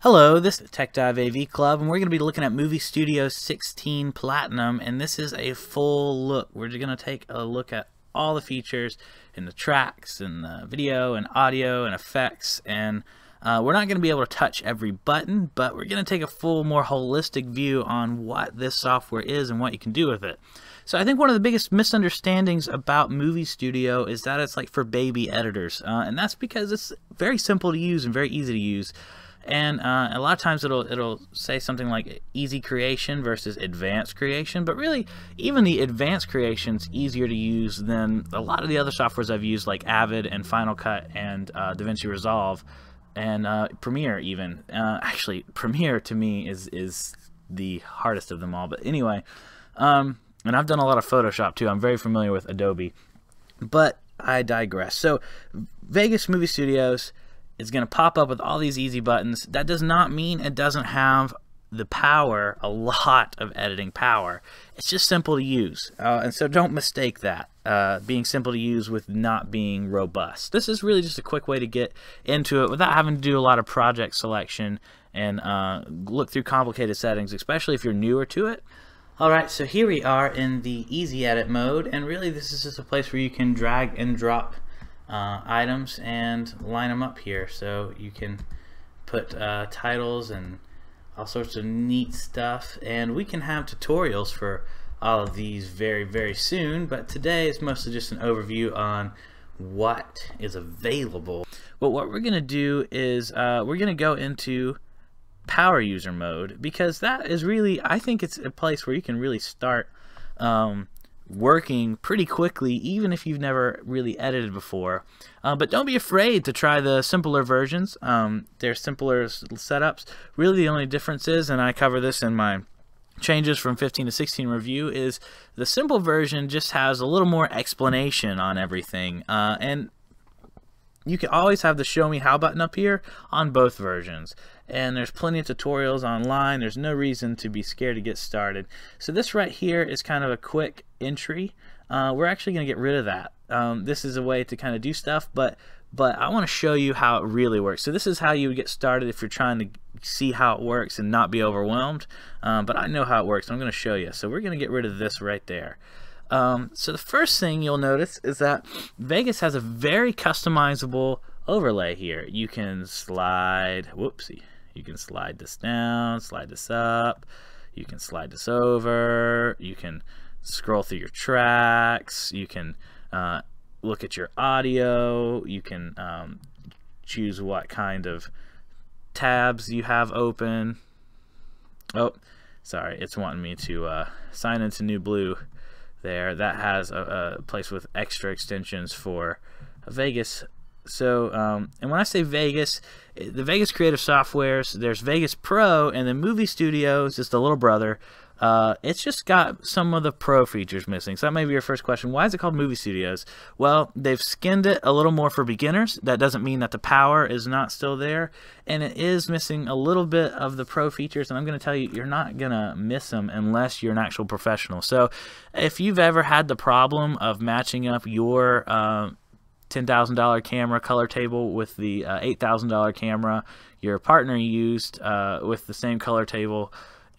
Hello, this is Tech Dive AV Club, and we're going to be looking at Movie Studio 16 Platinum, and this is a full look. We're going to take a look at all the features and the tracks and the video and audio and effects, and we're not going to be able to touch every button, but we're going to take a full, more holistic view on what this software is and what you can do with it. So I think one of the biggest misunderstandings about Movie Studio is that it's like for baby editors, and that's because it's very simple to use and very easy to use. And a lot of times it'll say something like easy creation versus advanced creation, but really even the advanced creation's easier to use than a lot of the other softwares I've used, like Avid and Final Cut and DaVinci Resolve and Premiere even. Actually, Premiere to me is the hardest of them all. But anyway, and I've done a lot of Photoshop too. I'm very familiar with Adobe, but I digress. So Vegas Movie Studios is going to pop up with all these easy buttons. That does not mean it doesn't have the power, a lot of editing power. It's just simple to use. And so don't mistake that, being simple to use with not being robust. This is really just a quick way to get into it without having to do a lot of project selection and look through complicated settings, especially if you're newer to it. Alright, so here we are in the easy edit mode, and really this is just a place where you can drag and drop items and line them up here, so you can put titles and all sorts of neat stuff, and we can have tutorials for all of these very soon, but today is mostly just an overview on what is available. But what we're gonna do is we're gonna go into power user mode, because that is really, I think it's a place where you can really start working pretty quickly, even if you've never really edited before. But don't be afraid to try the simpler versions. They're simpler setups. Really the only difference is, and I cover this in my changes from 15 to 16 review, is the simple version just has a little more explanation on everything. And you can always have the show me how button up here on both versions, and there's plenty of tutorials online. There's no reason to be scared to get started. So this right here is kind of a quick entry. We're actually going to get rid of that. This is a way to kind of do stuff, but I want to show you how it really works. So this is how you would get started if you're trying to see how it works and not be overwhelmed, but I know how it works. I'm going to show you. So we're going to get rid of this right there. So the first thing you'll notice is that Vegas has a very customizable overlay here. You can slide, whoopsie, you can slide this down, slide this up, you can slide this over, you can scroll through your tracks, you can look at your audio, you can choose what kind of tabs you have open. Oh, sorry, it's wanting me to sign into NewBlue. There, that has a place with extra extensions for Vegas. So and when I say Vegas, the Vegas creative softwares, there's Vegas Pro, and then Movie Studio is just a little brother. It's just got some of the pro features missing. So that may be your first question. Why is it called Movie Studios? Well, they've skinned it a little more for beginners. That doesn't mean that the power is not still there, and it is missing a little bit of the pro features, and I'm going to tell you, you're not going to miss them unless you're an actual professional. So if you've ever had the problem of matching up your $10,000 camera color table with the $8,000 camera your partner used with the same color table,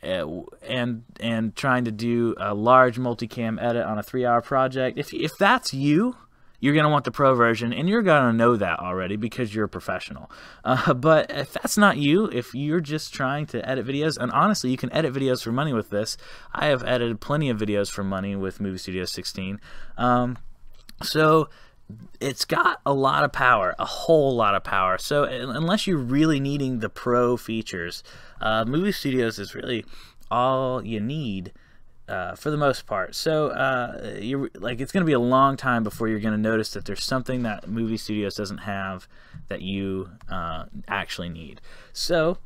and trying to do a large multicam edit on a 3-hour project, if that's you, you're going to want the pro version, and you're going to know that already because you're a professional. But if that's not you, if you're just trying to edit videos, and honestly, you can edit videos for money with this. I have edited plenty of videos for money with Movie Studio 16. So it's got a lot of power, a whole lot of power. So unless you're really needing the pro features, Movie Studios is really all you need for the most part. So it's going to be a long time before you're going to notice that there's something that Movie Studios doesn't have that you actually need. So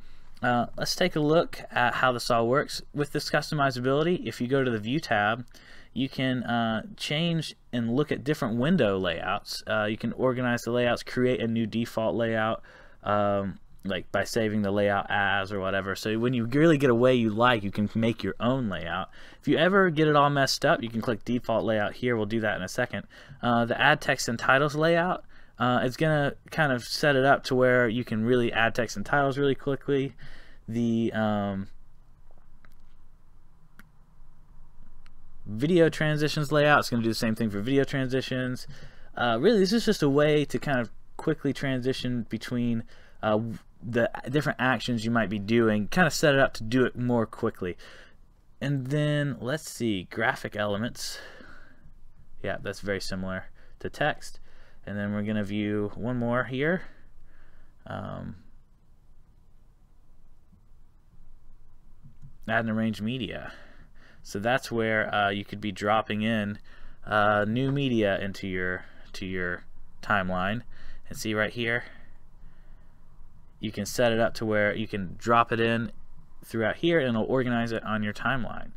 let's take a look at how this all works. With this customizability, if you go to the View tab, you can change and look at different window layouts. You can organize the layouts, create a new default layout, like by saving the layout as or whatever. So when you really get a way you like, you can make your own layout. If you ever get it all messed up, you can click default layout here. We'll do that in a second. The add text and titles layout, It's going to kind of set it up to where you can really add text and titles really quickly. The video transitions layout is going to do the same thing for video transitions. Really, this is just a way to kind of quickly transition between the different actions you might be doing, kind of set it up to do it more quickly. And then let's see, graphic elements. Yeah, that's very similar to text. And then we're going to view one more here. Add and arrange media. So that's where you could be dropping in new media into your timeline. And see right here, you can set it up to where you can drop it in throughout here, and it'll organize it on your timeline.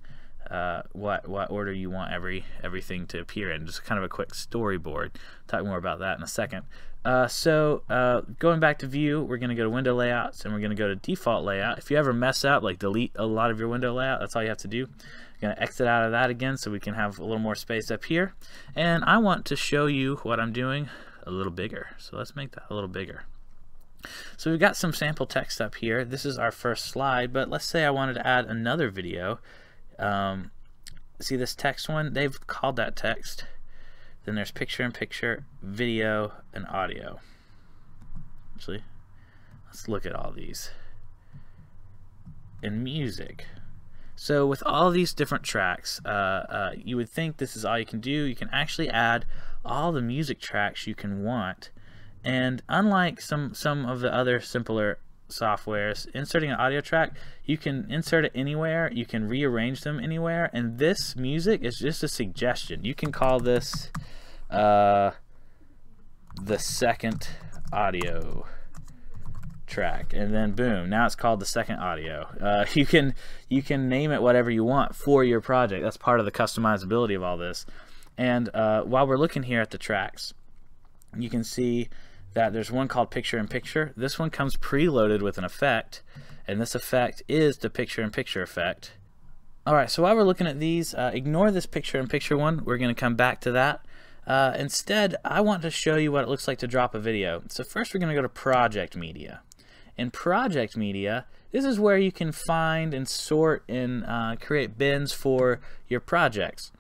What order you want everything to appear in. Just kind of a quick storyboard. Talk more about that in a second. Going back to view, we're going to go to window layouts, and we're going to go to default layout. If you ever mess up, like delete a lot of your window layout, that's all you have to do. I'm going to exit out of that again so we can have a little more space up here. And I want to show you what I'm doing a little bigger. So let's make that a little bigger. So we've got some sample text up here. This is our first slide, but let's say I wanted to add another video. See this text one? They've called that text. Then there's picture-in-picture, video, and audio. Actually, let's look at all these. And music. So with all these different tracks, you would think this is all you can do. You can actually add all the music tracks you can want. And unlike some of the other simpler softwares, inserting an audio track, you can insert it anywhere, you can rearrange them anywhere, and this music is just a suggestion. You can call this the second audio track, and then boom, now it's called the second audio. You can name it whatever you want for your project. That's part of the customizability of all this. And while we're looking here at the tracks, you can see that there's one called picture-in-picture. This one comes preloaded with an effect, and this effect is the picture-in-picture effect. Alright, so while we're looking at these, ignore this picture-in-picture one. We're going to come back to that. Instead, I want to show you what it looks like to drop a video. So first we're going to go to Project Media. In Project Media, this is where you can find and sort and create bins for your projects.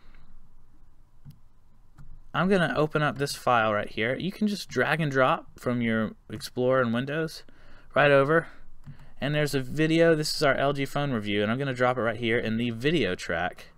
I'm going to open up this file right here. You can just drag and drop from your Explorer and Windows right over. And there's a video. This is our LG phone review, and I'm going to drop it right here in the video track.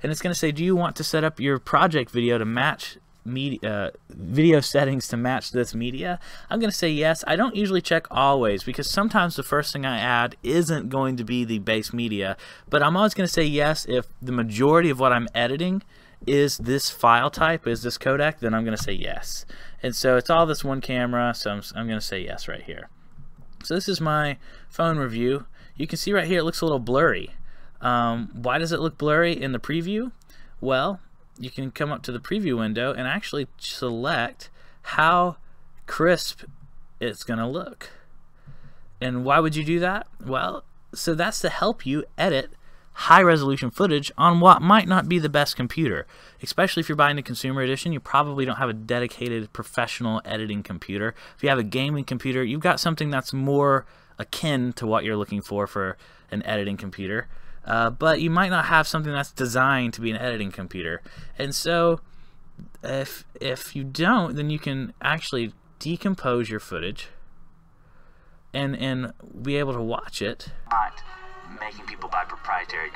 And it's going to say, do you want to set up your project video to match media, video settings to match this media? I'm going to say yes. I don't usually check always, because sometimes the first thing I add isn't going to be the base media. But I'm always going to say yes if the majority of what I'm editing is this file type, is this codec, then I'm going to say yes. And so it's all this one camera, so I'm going to say yes right here. So this is my phone review. You can see right here it looks a little blurry. Why does it look blurry in the preview? Well, you can come up to the preview window and actually select how crisp it's going to look. And why would you do that? Well, so that's to help you edit high resolution footage on what might not be the best computer. Especially if you're buying a consumer edition, you probably don't have a dedicated professional editing computer. If you have a gaming computer, you've got something that's more akin to what you're looking for an editing computer. But you might not have something that's designed to be an editing computer. And so if you don't, then you can actually decompose your footage and be able to watch it. Not making people buy proprietary.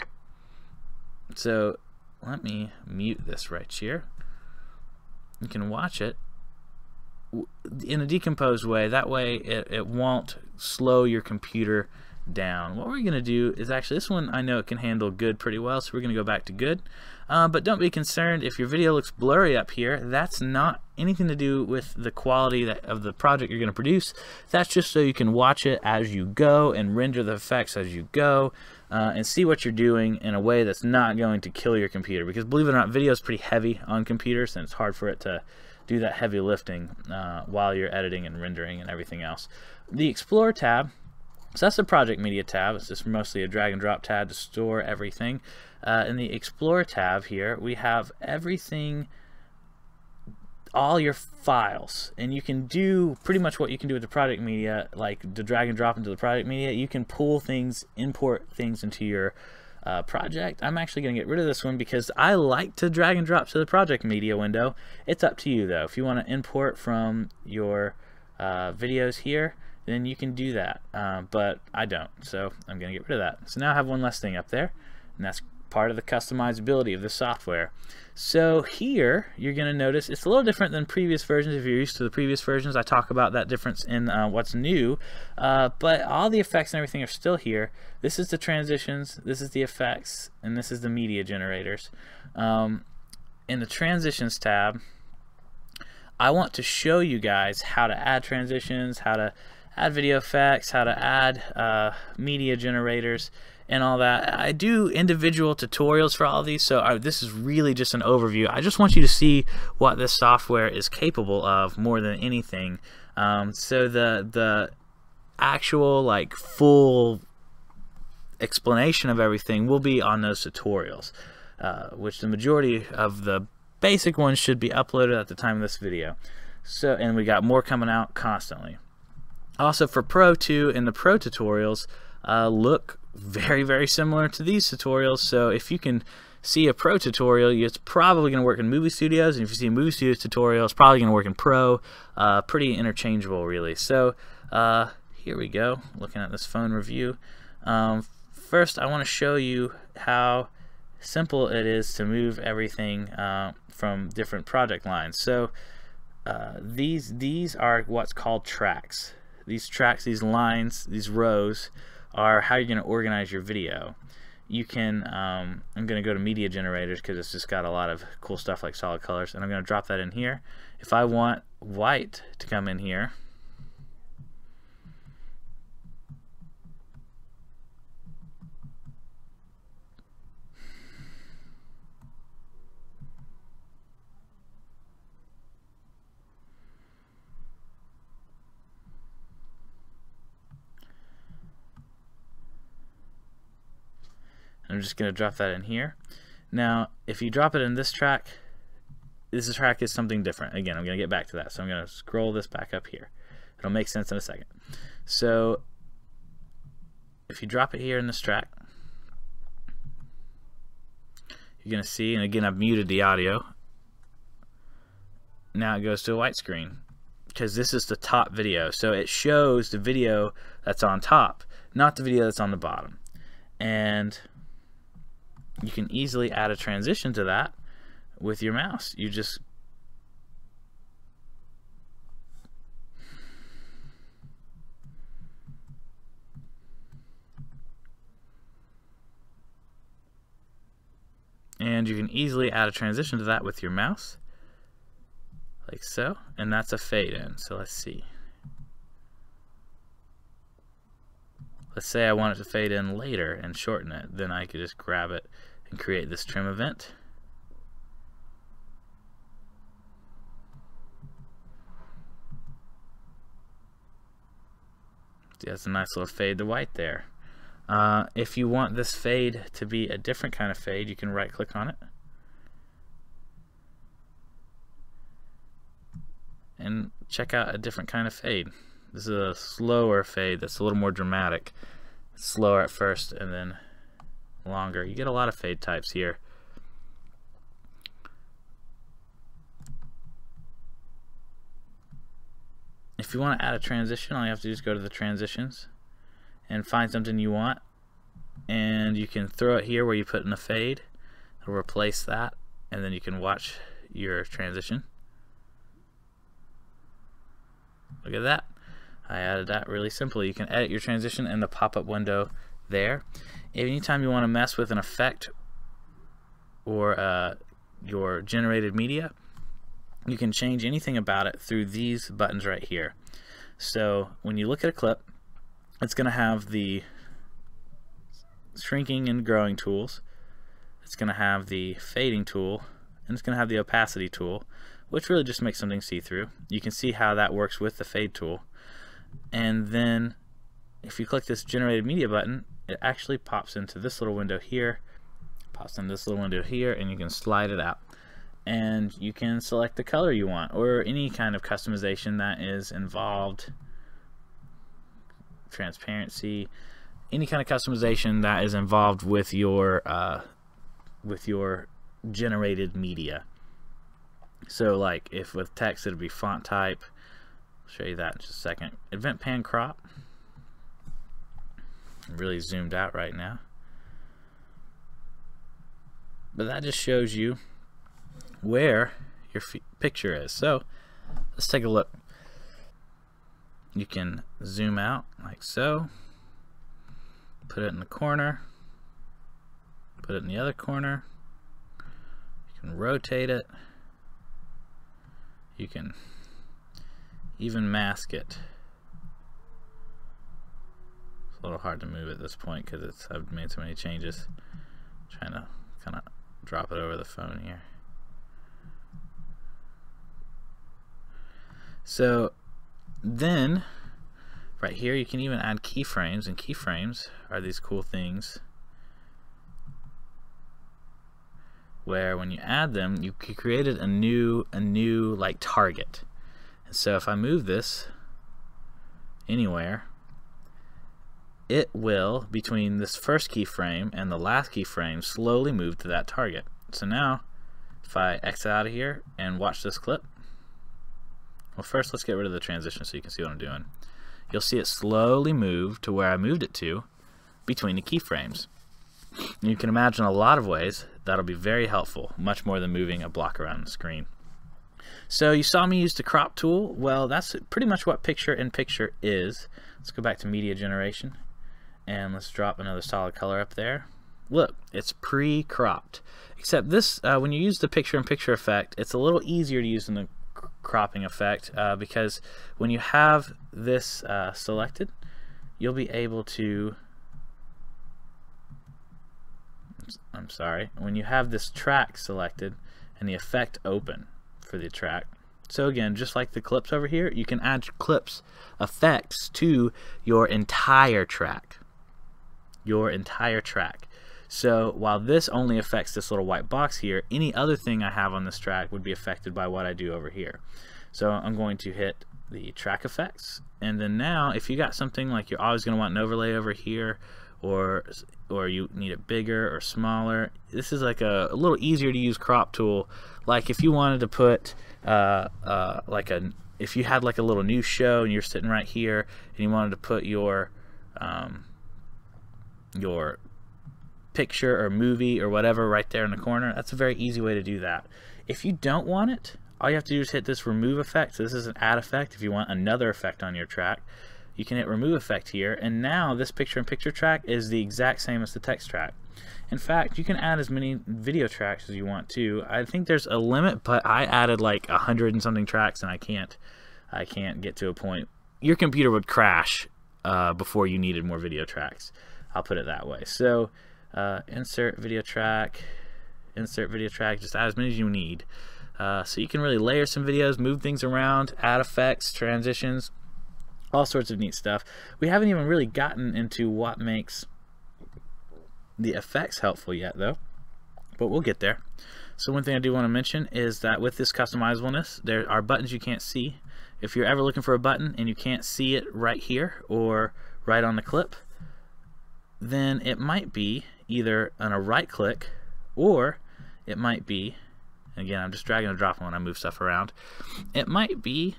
So let me mute this right here. You can watch it in a decomposed way. That way it won't slow your computer down. What we're going to do is actually, this one I know it can handle good pretty well, so we're going to go back to good. But don't be concerned if your video looks blurry up here. That's not anything to do with the quality of the project you're going to produce. That's just so you can watch it as you go and render the effects as you go and see what you're doing in a way that's not going to kill your computer. Because believe it or not, video is pretty heavy on computers, and it's hard for it to do that heavy lifting while you're editing and rendering and everything else. The Explorer tab, so that's the Project Media tab. It's just mostly a drag and drop tab to store everything. In the Explorer tab here, we have everything, all your files, and you can do pretty much what you can do with the project media, like to drag and drop into the project media. You can pull things, import things into your project. I'm actually going to get rid of this one because I like to drag and drop to the project media window. It's up to you though. If you want to import from your videos here, then you can do that, but I don't, so I'm going to get rid of that. So now I have one less thing up there, and that's part of the customizability of the software. So here you're going to notice it's a little different than previous versions. If you're used to the previous versions, I talk about that difference in what's new, but all the effects and everything are still here. This is the transitions, this is the effects, and this is the media generators. In the transitions tab, I want to show you guys how to add transitions, how to add video effects, how to add media generators, and all that. I do individual tutorials for all of these, so this is really just an overview. I just want you to see what this software is capable of more than anything. So the actual like full explanation of everything will be on those tutorials, which the majority of the basic ones should be uploaded at the time of this video. So, and we got more coming out constantly. Also for Pro 2 and the Pro tutorials look very similar to these tutorials, so if you can see a Pro tutorial, it's probably going to work in Movie Studios, and if you see a Movie Studios tutorial, it's probably going to work in Pro. Pretty interchangeable really. So here we go, looking at this phone review. First I want to show you how simple it is to move everything from different project lines. So these are what's called tracks. These tracks, these lines, these rows are how you're going to organize your video. You can, I'm going to go to media generators because it's just got a lot of cool stuff like solid colors, and I'm going to drop that in here. If I want white to come in here, I'm just going to drop that in here. Now, if you drop it in this track is something different. Again, I'm going to get back to that, so I'm going to scroll this back up here. It'll make sense in a second. So, if you drop it here in this track, you're going to see, and again, I've muted the audio. Now it goes to a white screen because this is the top video. So it shows the video that's on top, not the video that's on the bottom. And you can easily add a transition to that with your mouse. You just add a transition to that with your mouse, like so, and that's a fade in. So let's see. Let's say I want it to fade in later and shorten it, then I could just grab it and create this trim event. See, that's a nice little fade to white there. If you want this fade to be a different kind of fade, you can right click on it and check out a different kind of fade. This is a slower fade that's a little more dramatic. It's slower at first and then longer. You get a lot of fade types here. If you want to add a transition, all you have to do is go to the transitions and find something you want, and you can throw it here where you put in a fade. It'll replace that, and then you can watch your transition. Look at that. I added that really simply. You can edit your transition in the pop-up window there. Anytime you want to mess with an effect or your generated media, you can change anything about it through these buttons right here. So when you look at a clip, it's going to have the shrinking and growing tools, it's going to have the fading tool, and it's going to have the opacity tool, which really just makes something see-through. You can see how that works with the fade tool. And then if you click this generated media button, it actually pops into this little window here, and you can slide it out. and you can select the color you want, or any kind of customization that is involved. Transparency, any kind of customization that is involved with your generated media. So like if with text it'll be font type. I'll show you that in just a second. Event pan crop. I'm really zoomed out right now, but that just shows you where your picture is. So let's take a look. You can zoom out like so, put it in the corner, put it in the other corner, you can rotate it, you can even mask it. It's a little hard to move at this point because I've made so many changes. I'm trying to kind of drop it over the phone here. So then right here you can even add keyframes, and keyframes are these cool things where when you add them you created a new like target. And so if I move this anywhere, it will, between this first keyframe and the last keyframe, slowly move to that target. So now if I exit out of here and watch this clip, well, first let's get rid of the transition so you can see what I'm doing. You'll see it slowly move to where I moved it to between the keyframes. And you can imagine a lot of ways that'll be very helpful, much more than moving a block around the screen. So you saw me use the crop tool. Well, that's pretty much what picture-in-picture is. Let's go back to media generation and let's drop another solid color up there. Look, it's pre-cropped. Except this, when you use the picture-in-picture effect, it's a little easier to use than the cropping effect, because when you have this selected, you'll be able to, when you have this track selected and the effect open for the track. So again, just like the clips over here, you can add clips effects to your entire track. So while this only affects this little white box here, any other thing I have on this track would be affected by what I do over here. So I'm going to hit the track effects, and then now if you got something like you're always going to want an overlay over here, or you need it bigger or smaller, this is like a little easier to use crop tool. Like if you wanted to put if you had like a little news show and you're sitting right here and you wanted to put your picture or movie or whatever right there in the corner, that's a very easy way to do that. If you don't want it, all you have to do is hit this remove effect. So this is an add effect. If you want another effect on your track, you can hit remove effect here, and now this picture-in-picture track is the exact same as the text track. In fact, you can add as many video tracks as you want to. I think there's a limit, but I added like 100 and something tracks, and I can't get to a point. Your computer would crash before you needed more video tracks. I'll put it that way. So insert video track, just add as many as you need. So you can really layer some videos, move things around, add effects, transitions, all sorts of neat stuff. We haven't even really gotten into what makes the effects helpful yet though, but we'll get there. So one thing I do want to mention is that with this customizableness, there are buttons you can't see. If you're ever looking for a button and you can't see it right here or right on the clip, then it might be either on a right click, or it might be, again I'm just dragging and dropping when I move stuff around, it might be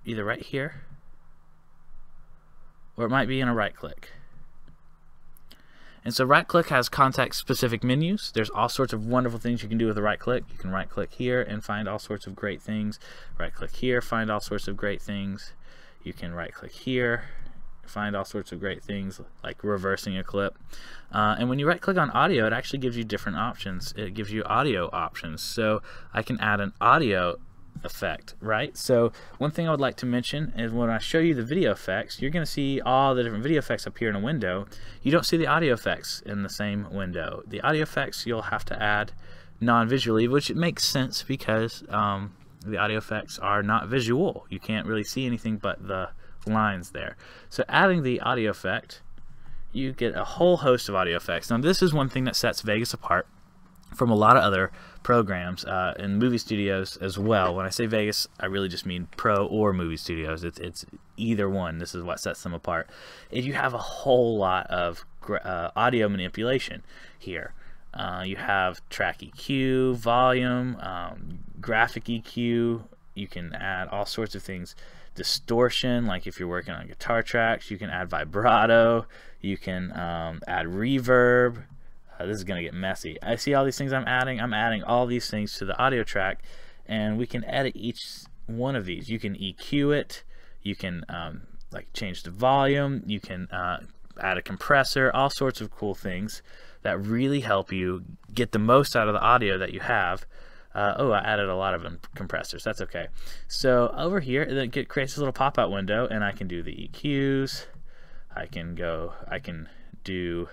either right here, or it might be in a right click. And so right click has context specific menus. There's all sorts of wonderful things you can do with a right click. You can right click here and find all sorts of great things. Right click here, find all sorts of great things. You can right click here, find all sorts of great things like reversing a clip. And when you right click on audio, it actually gives you different options. It gives you audio options. So I can add an audio effect, right? So one thing I would like to mention is when I show you the video effects, you're going to see all the different video effects up here in a window. You don't see the audio effects in the same window. The audio effects you'll have to add non-visually, which it makes sense because the audio effects are not visual. You can't really see anything but the lines there. So adding the audio effect, you get a whole host of audio effects. Now this is one thing that sets Vegas apart from a lot of other programs in movie studios as well. When I say Vegas, I really just mean pro or movie studios. It's either one. This is what sets them apart. If you have a whole lot of audio manipulation here. You have track EQ, volume, graphic EQ. You can add all sorts of things. Distortion, like if you're working on guitar tracks, you can add vibrato. You can add reverb. This is going to get messy. I see all these things I'm adding. I'm adding all these things to the audio track, and we can edit each one of these. You can EQ it. You can like change the volume. You can add a compressor. All sorts of cool things that really help you get the most out of the audio that you have. Oh, I added a lot of compressors. That's okay. So over here, it creates this little pop-out window, and I can do the EQs. I can do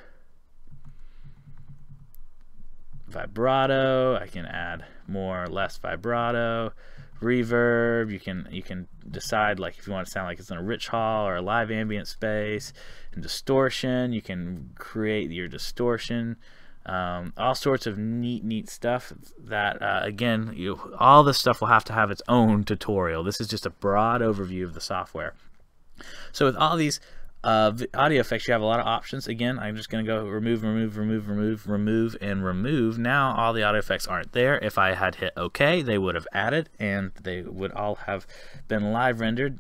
vibrato. I can add more or less vibrato, reverb. You can decide, like, if you want to sound like it's in a rich hall or a live ambient space. And distortion, you can create your distortion. All sorts of neat stuff that again, all this stuff will have to have its own tutorial. This is just a broad overview of the software. So with all these audio effects, you have a lot of options. Again, I'm just going to go remove, and remove. Now all the audio effects aren't there. If I had hit OK, they would have added, and they would all have been live rendered.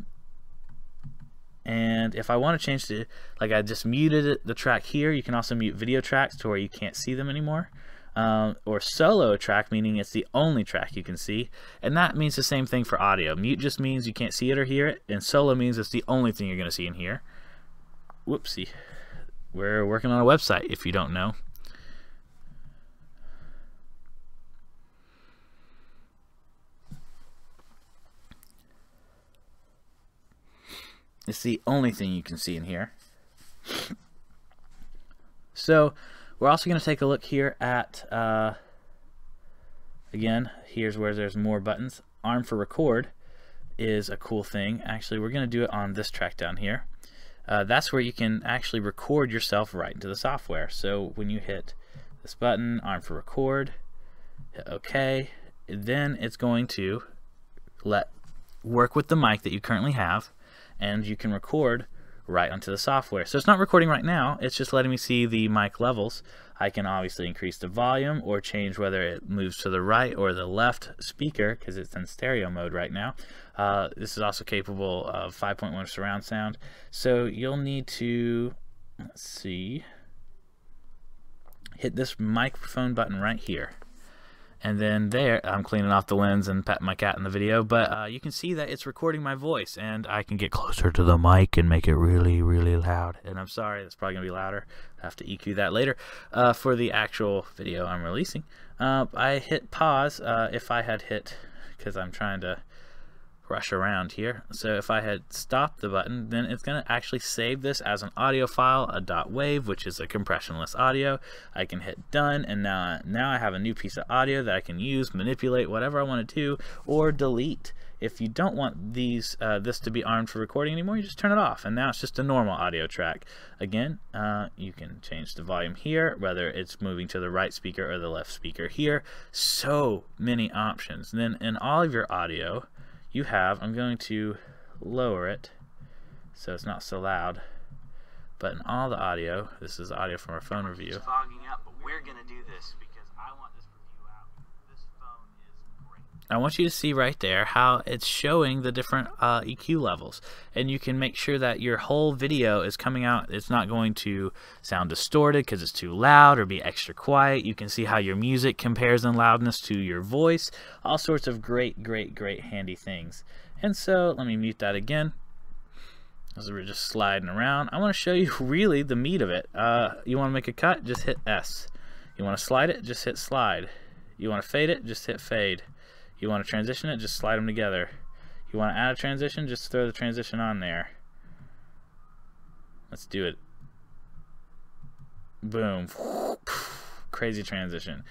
And if I want to change the, like I just muted the track here, you can also mute video tracks to where you can't see them anymore. Or solo track, meaning it's the only track you can see, and that means the same thing for audio. Mute just means you can't see it or hear it, and solo means it's the only thing you're going to see and hear. Whoopsie. We're working on a website, if you don't know. It's the only thing you can see in here. So we're also going to take a look here at, again, here's where there's more buttons. Arm for record is a cool thing. Actually, we're going to do it on this track down here. That's where you can actually record yourself right into the software. So when you hit this button, arm for record, hit OK, then it's going to work with the mic that you currently have, and you can record right onto the software. So it's not recording right now, it's just letting me see the mic levels. I can obviously increase the volume or change whether it moves to the right or the left speaker, because it's in stereo mode right now. This is also capable of 5.1 surround sound. So you'll need to, let's see, hit this microphone button right here. And then there, I'm cleaning off the lens and petting my cat in the video, but you can see that it's recording my voice, and I can get closer to the mic and make it really, really loud. And I'm sorry, it's probably going to be louder. I have to EQ that later for the actual video I'm releasing. I hit pause if I had hit, because I'm trying to rush around here. So if I had stopped the button, then it's going to actually save this as an audio file, a .wav, which is a compressionless audio. I can hit done, and now I have a new piece of audio that I can use, manipulate, whatever I want to do, or delete. If you don't want these this to be armed for recording anymore, you just turn it off, and now it's just a normal audio track. Again, you can change the volume here, whether it's moving to the right speaker or the left speaker here. So many options. And then in all of your audio, you have, I'm going to lower it so it's not so loud, but in all the audio, this is audio from our phone review. It's fogging up, but we're gonna do this because I want this review out. This phone is great. I want you to see right there how it's showing the different EQ levels, and you can make sure that your whole video is coming out. It's not going to sound distorted because it's too loud or be extra quiet. You can see how your music compares in loudness to your voice. All sorts of great handy things. And so let me mute that again, as we're just sliding around. I want to show you really the meat of it. You want to make a cut, just hit S. You want to slide it, just hit slide. You want to fade it, just hit fade. You want to transition it, just slide them together. You want to add a transition, just throw the transition on there. Let's do it. Boom. crazy transition.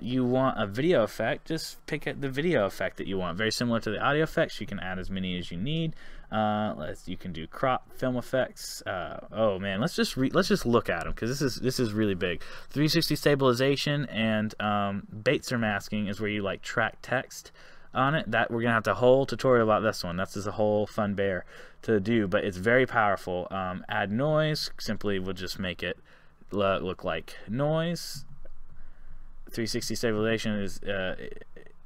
You want a video effect, just pick the video effect that you want. Very similar to the audio effects, you can add as many as you need. You can do crop film effects. Oh man, let's just look at them, because this is really big. 360 stabilization and Baitzer masking is where you like track text on it. That we're gonna have a whole tutorial about this one. That's just a whole fun bear to do, but it's very powerful. Add noise, simply we'll just make it look like noise. 360 stabilization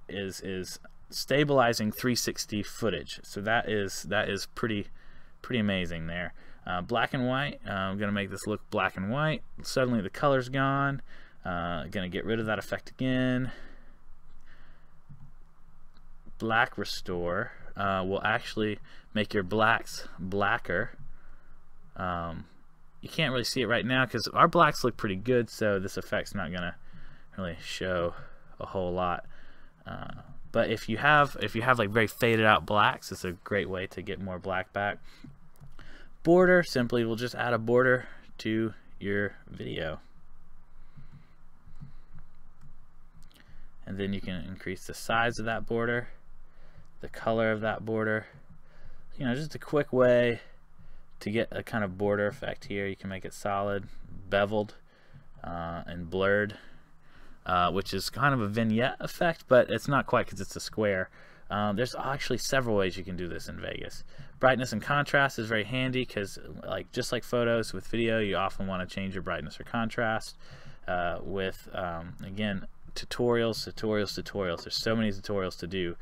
is stabilizing 360 footage, so that is pretty amazing there. Black and white, I'm gonna make this look black and white. Suddenly the color's gone. Gonna get rid of that effect again. Black restore will actually make your blacks blacker. You can't really see it right now because our blacks look pretty good, so this effect's not gonna really show a whole lot. But if you have like very faded out blacks, it's a great way to get more black back. Border, simply we'll just add a border to your video, and then you can increase the size of that border, the color of that border. You know, just a quick way to get a kind of border effect here. You can make it solid, beveled, and blurred, which is kind of a vignette effect, but it's not quite because it's a square. There's actually several ways you can do this in Vegas. Brightness and contrast is very handy because, just like photos, with video you often want to change your brightness or contrast. Again, tutorials. There's so many tutorials to do.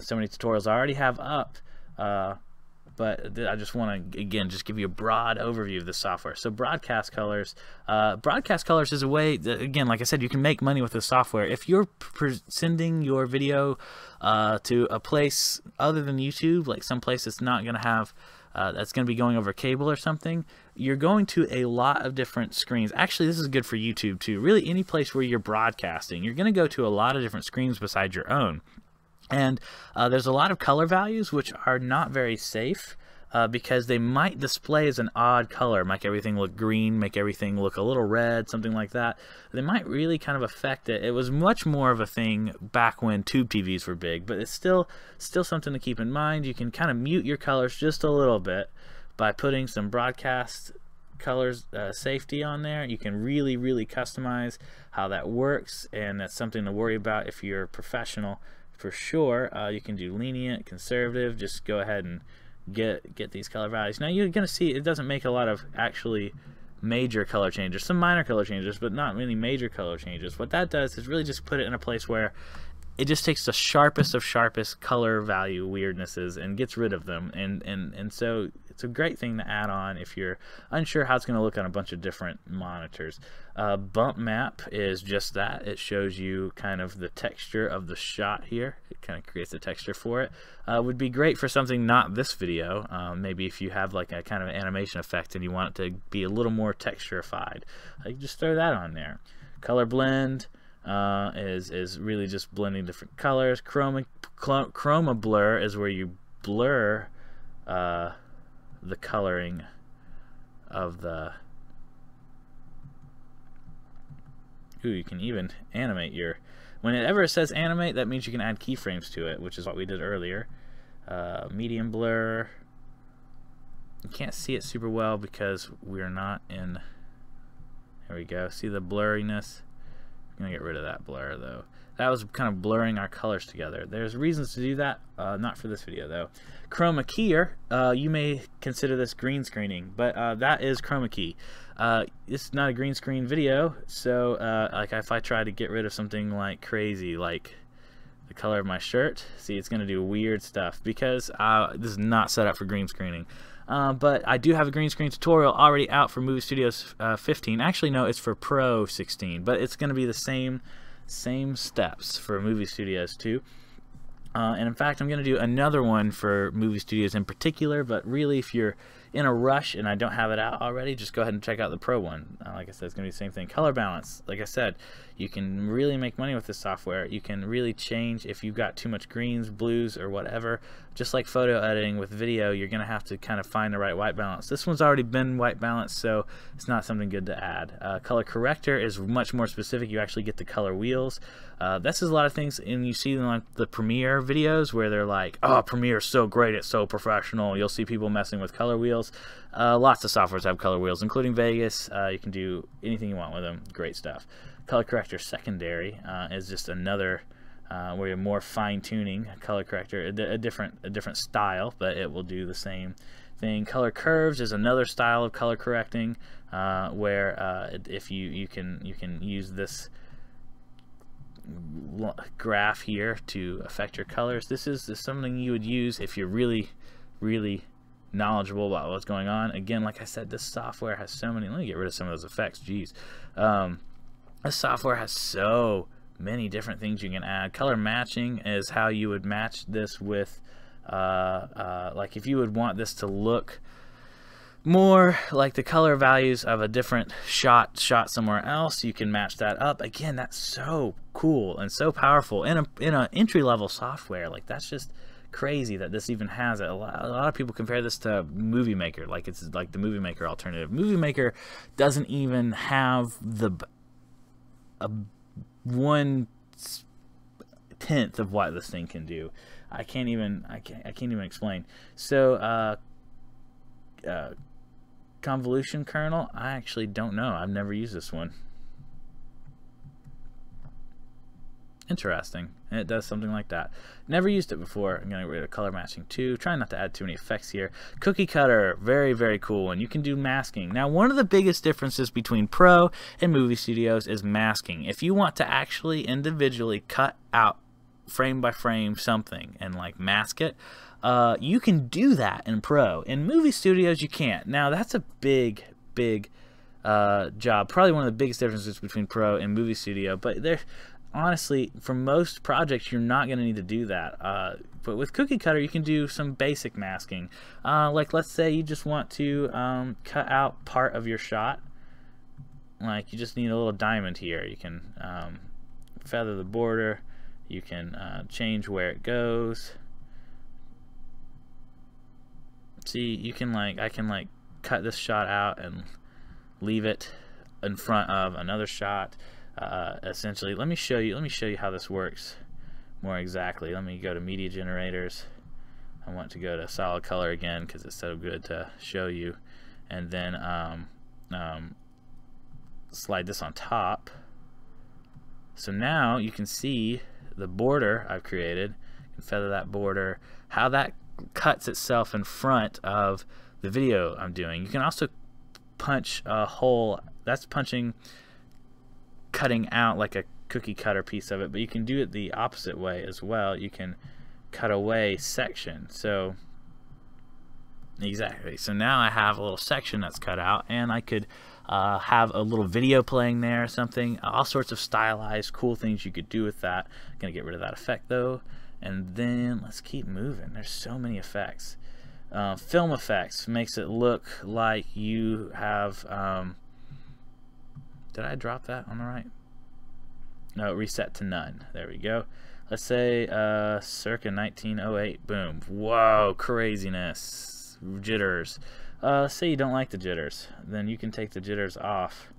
So many tutorials I already have up, but I just want to again just give you a broad overview of the software. So broadcast colors is a way that, again, like I said, you can make money with this software. If you're sending your video to a place other than YouTube, like some place that's not going to have that's going to be going over cable or something, you're going to a lot of different screens. Actually, this is good for YouTube too. Really, any place where you're broadcasting, you're going to go to a lot of different screens besides your own. And there's a lot of color values which are not very safe because they might display as an odd color, make everything look green, make everything look a little red, something like that. They might really kind of affect it. It was much more of a thing back when tube TVs were big, but it's still something to keep in mind. You can kind of mute your colors just a little bit by putting some broadcast colors safety on there. You can really customize how that works, and that's something to worry about if you're a professional. For sure, you can do lenient, conservative. Just go ahead and get these color values. Now you're gonna see it doesn't make a lot of actually major color changes. Some minor color changes, but not really major color changes. What that does is really just put it in a place where it just takes the sharpest of sharpest color value weirdnesses and gets rid of them. And so it's a great thing to add on if you're unsure how it's going to look on a bunch of different monitors. Bump map is just that. It shows you kind of the texture of the shot here. It kind of creates a texture for it. Would be great for something not this video. Maybe if you have like a kind of animation effect and you want it to be a little more texturified, you just throw that on there. Color blend is really just blending different colors. Chroma blur is where you blur the coloring of the. Ooh, you can even animate your. Whenever it says animate, that means you can add keyframes to it, which is what we did earlier. Medium blur. You can't see it super well because we're not in. There we go. See the blurriness? I'm gonna get rid of that blur though. That was kind of blurring our colors together. There's reasons to do that, not for this video though. Chroma keyer, you may consider this green screening, but that is chroma key. This is not a green screen video, so like if I try to get rid of something like crazy, like the color of my shirt, see it's gonna do weird stuff because this is not set up for green screening. But I do have a green screen tutorial already out for Movie Studios 15. Actually, no, it's for Pro 16, but it's going to be the same steps for Movie Studios 2. And in fact, I'm going to do another one for Movie Studios in particular, but really if you're in a rush and I don't have it out already, just go ahead and check out the Pro one. Like I said, it's going to be the same thing. Color balance, like I said, you can really make money with this software. You can really change if you've got too much greens, blues, or whatever. just like photo editing with video, you're going to have to kind of find the right white balance. This one's already been white balance, so it's not something good to add. Color corrector is much more specific. You actually get the color wheels. This is a lot of things, and you see in like the Premiere videos where they're like, oh, Premiere's so great, it's so professional. You'll see people messing with color wheels. Lots of softwares have color wheels, including Vegas. You can do anything you want with them. Great stuff. Color corrector secondary is just another where you're more fine-tuning. Color corrector, a different style, but it will do the same thing. Color curves is another style of color correcting, where if you can use this graph here to affect your colors. This is something you would use if you're really knowledgeable about what's going on. Again, like I said, this software has so many. Let me get rid of some of those effects. Geez, this software has so many different things you can add. Color matching is how you would match this with like if you would want this to look more like the color values of a different shot somewhere else, you can match that up. Again, that's so cool and so powerful in a entry-level software. Like, that's just crazy that this even has it. A lot of people compare this to Movie Maker, like it's like the Movie Maker alternative. Movie Maker doesn't even have the 1/10 of what this thing can do. I can't even explain. So convolution kernel, I actually don't know. I've never used this one. Interesting. And it does something like that. Never used it before. I'm going to get rid of color matching too. Trying not to add too many effects here. Cookie cutter, very cool. And you can do masking. Now, one of the biggest differences between Pro and Movie Studios is masking. If you want to actually individually cut out frame by frame something and like mask it, you can do that in Pro. In Movie Studios, you can't. Now, that's a big job. Probably one of the biggest differences between Pro and Movie Studio. But honestly, for most projects, you're not going to need to do that. But with Cookie Cutter, you can do some basic masking. Like, let's say you just want to cut out part of your shot. Like, you just need a little diamond here. You can feather the border. You can change where it goes. See, you can I can cut this shot out and leave it in front of another shot. Essentially, let me show you how this works more exactly. Let me go to media generators. I want to go to solid color again because it's so good to show you, and then slide this on top. So now you can see the border I've created. You can feather that border, how that cuts itself in front of the video I'm doing. You can also punch a hole. That's cutting out like a cookie cutter piece of it, but you can do it the opposite way as well. You can cut away section. So exactly. So now I have a little section that's cut out, and I could have a little video playing there or something. All sorts of stylized cool things you could do with that. I'm gonna get rid of that effect though, and then let's keep moving. There's so many effects. Film effects makes it look like you have did I drop that on the right? No, reset to none. There we go. Let's say circa 1908. Boom. Whoa, craziness. Jitters. Let's say you don't like the jitters. Then you can take the jitters off.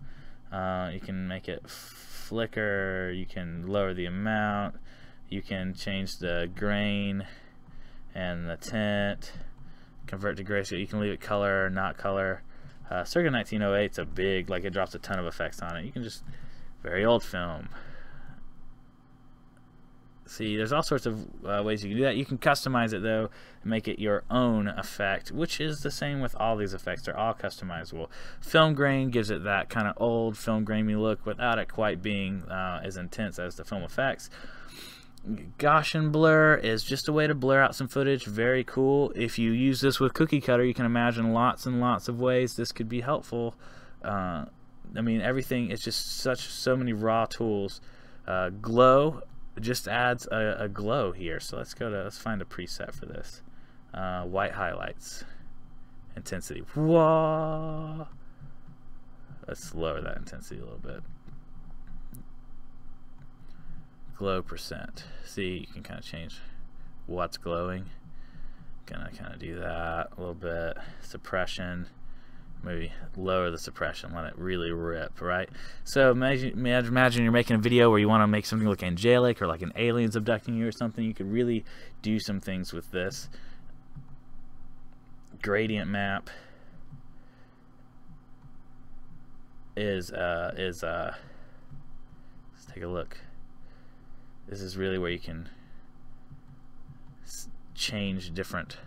You can make it flicker. You can lower the amount. You can change the grain and the tint. Convert to grayscale. You can leave it color or not color. Circa 1908 is a big, like, it drops a ton of effects on it. You can just, very old film. See, there's all sorts of ways you can do that. You can customize it though and make it your own effect, which is the same with all these effects. They're all customizable. Film grain gives it that kind of old film grainy look without it quite being as intense as the film effects. Gaussian blur is just a way to blur out some footage. Very cool. If you use this with Cookie Cutter, you can imagine lots and lots of ways this could be helpful. I mean, everything is just so many raw tools. Glow just adds a glow here. So let's find a preset for this. White highlights, intensity. Whoa. Let's lower that intensity a little bit. Glow percent. See, you can kind of change what's glowing. gonna kind of do that a little bit. Suppression, maybe lower the suppression, let it really rip, right? So imagine you're making a video where you want to make something look angelic or like an alien's abducting you or something. You could really do some things with this. Gradient map is let's take a look. This is really where you can change different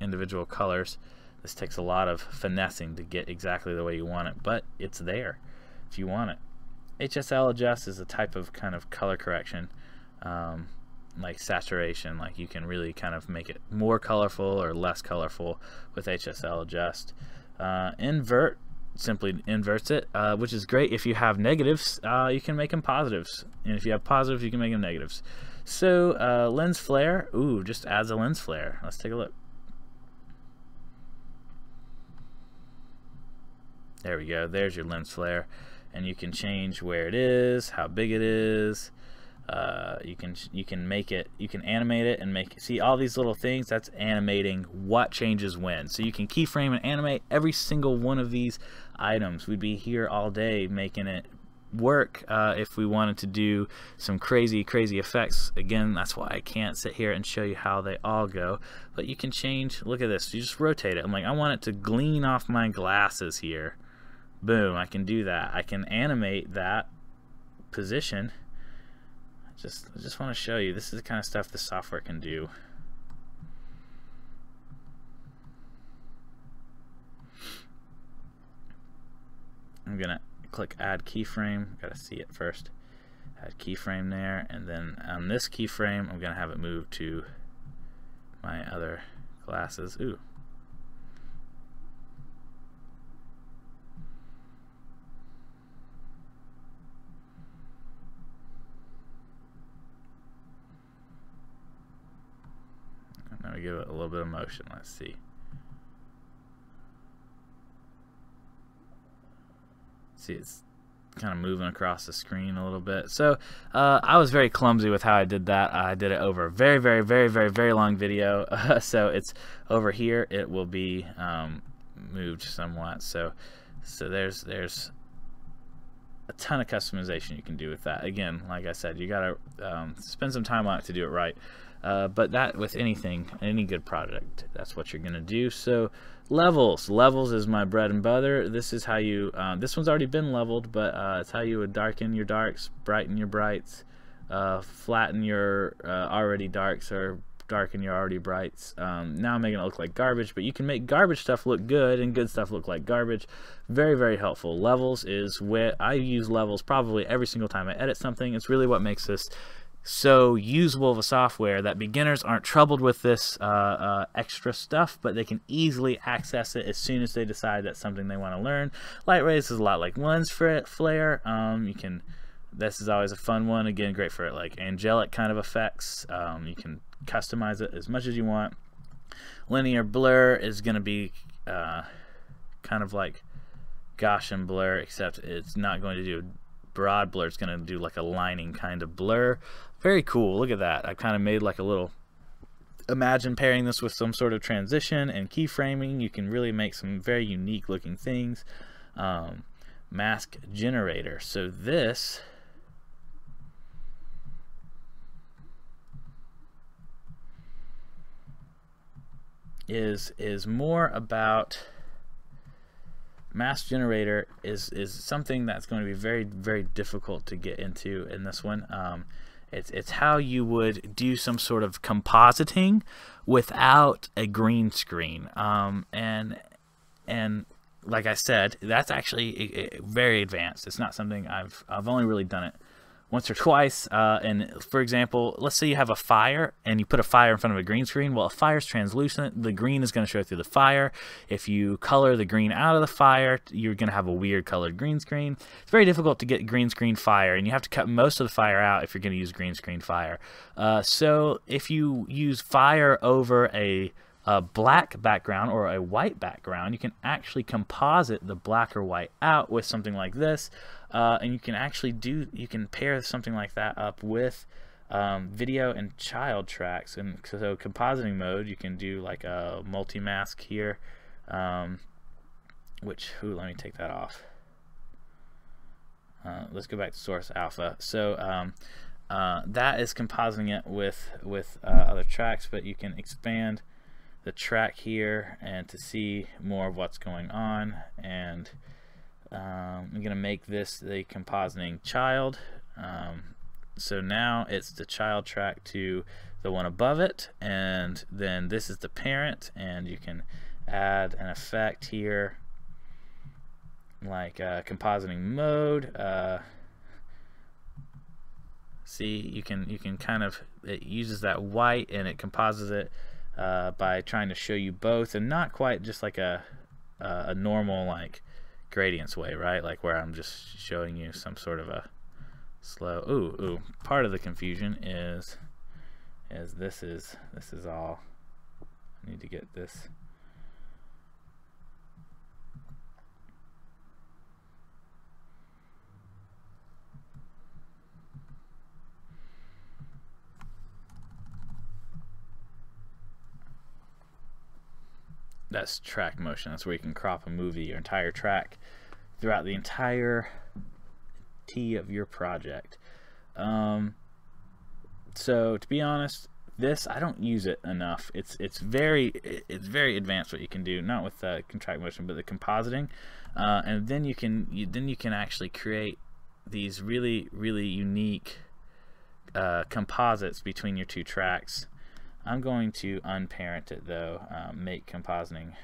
individual colors. This takes a lot of finessing to get exactly the way you want it, but it's there if you want it. HSL adjust is a type of kind of color correction, like saturation. Like you can really kind of make it more colorful or less colorful with HSL adjust. Invert simply inverts it, which is great. If you have negatives, you can make them positives, and if you have positives, you can make them negatives. So lens flare, ooh, just adds a lens flare. Let's take a look. There we go. There's your lens flare, and you can change where it is, how big it is. You can make it, you can animate it and make, see all these little things, that's animating what changes when. So you can keyframe and animate every single one of these items. We'd be here all day making it work if we wanted to do some crazy effects. Again, that's why I can't sit here and show you how they all go, but you can change. Look at this, you just rotate it. I'm like, I want it to gleam off my glasses here. Boom, I can do that. I can animate that position. I just want to show you, this is the kind of stuff the software can do. I'm gonna click add keyframe. Gotta see it first. Add keyframe there, and then on this keyframe I'm gonna have it move to my other glasses. Ooh. Now we give it a little bit of motion. Let's see. See, it's kind of moving across the screen a little bit. So I was very clumsy with how I did that. I did it over a very long video. So it's over here. It will be moved somewhat. So there's a ton of customization you can do with that. Again, like I said, you gotta spend some time on it to do it right. But that with anything, any good product, that's what you're gonna do. So levels is my bread and butter. This is how you this one's already been leveled, but it's how you would darken your darks, brighten your brights, flatten your already darks, or darken your already brights. Now I'm making it look like garbage, but you can make garbage stuff look good and good stuff look like garbage. Very helpful. Levels is where I use levels probably every single time I edit something. It's really what makes this so usable of a software that beginners aren't troubled with this extra stuff, but they can easily access it as soon as they decide that's something they want to learn. Light rays is a lot like lens flare. This is always a fun one. Again, great for like angelic kind of effects. You can customize it as much as you want. Linear blur is going to be kind of like Gaussian blur, except it's not going to do broad blur. It's going to do like a lining kind of blur. Very cool. Look at that. I kind of made like a little, imagine pairing this with some sort of transition and keyframing. You can really make some very unique looking things. Mask generator. So this is more about, mask generator is something that's going to be very difficult to get into in this one. It's how you would do some sort of compositing without a green screen, and like I said, that's actually very advanced. It's not something I've only really done it once or twice. And for example, let's say you have a fire and you put a fire in front of a green screen. Well, a fire's translucent. The green is going to show through the fire. If you color the green out of the fire, you're going to have a weird colored green screen. It's very difficult to get green screen fire, and you have to cut most of the fire out if you're going to use green screen fire. So if you use fire over a black background or a white background, you can actually composite the black or white out with something like this, and you can actually you can pair something like that up with video and child tracks. And so compositing mode, you can do like a multi-mask here, which, let me take that off. Let's go back to source alpha. So that is compositing it with other tracks, but you can expand the track here and to see more of what's going on. And I'm going to make this the compositing child. So now it's the child track to the one above it, and then this is the parent, and you can add an effect here like compositing mode. See, you can kind of, it uses that white and it composites it by trying to show you both, and not quite just like a normal like gradients way, right? Like where I'm just showing you some sort of a slow. Ooh. Part of the confusion is this is all. I need to get this. That's track motion. That's where you can crop a movie, your entire track, throughout the entire of your project. So to be honest, this, I don't use it enough. It's very advanced what you can do, not with track motion, but the compositing, and then you can actually create these really unique composites between your two tracks. I'm going to unparent it though, make compositing.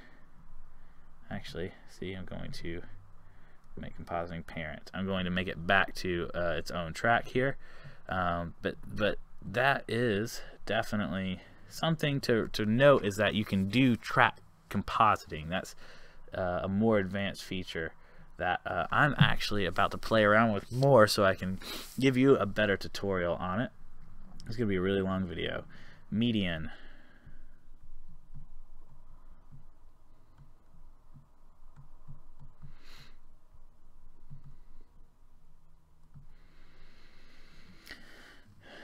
Actually, see, I'm going to make compositing parent. I'm going to make it back to its own track here, but that is definitely something to note, is that you can do track compositing. That's a more advanced feature that I'm actually about to play around with more, so I can give you a better tutorial on it. It's gonna be a really long video. Median.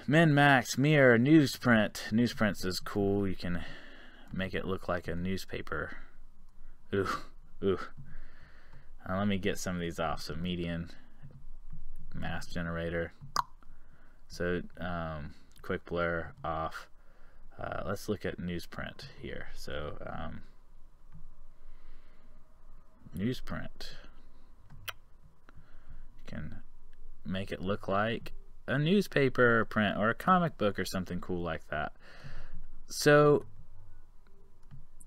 Min, max, mirror, newsprint. Newsprint is cool. You can make it look like a newspaper. Ooh. Let me get some of these off. So median, mask generator. So quick blur off. Let's look at newsprint here. So newsprint. You can make it look like a newspaper print or a comic book or something cool like that. So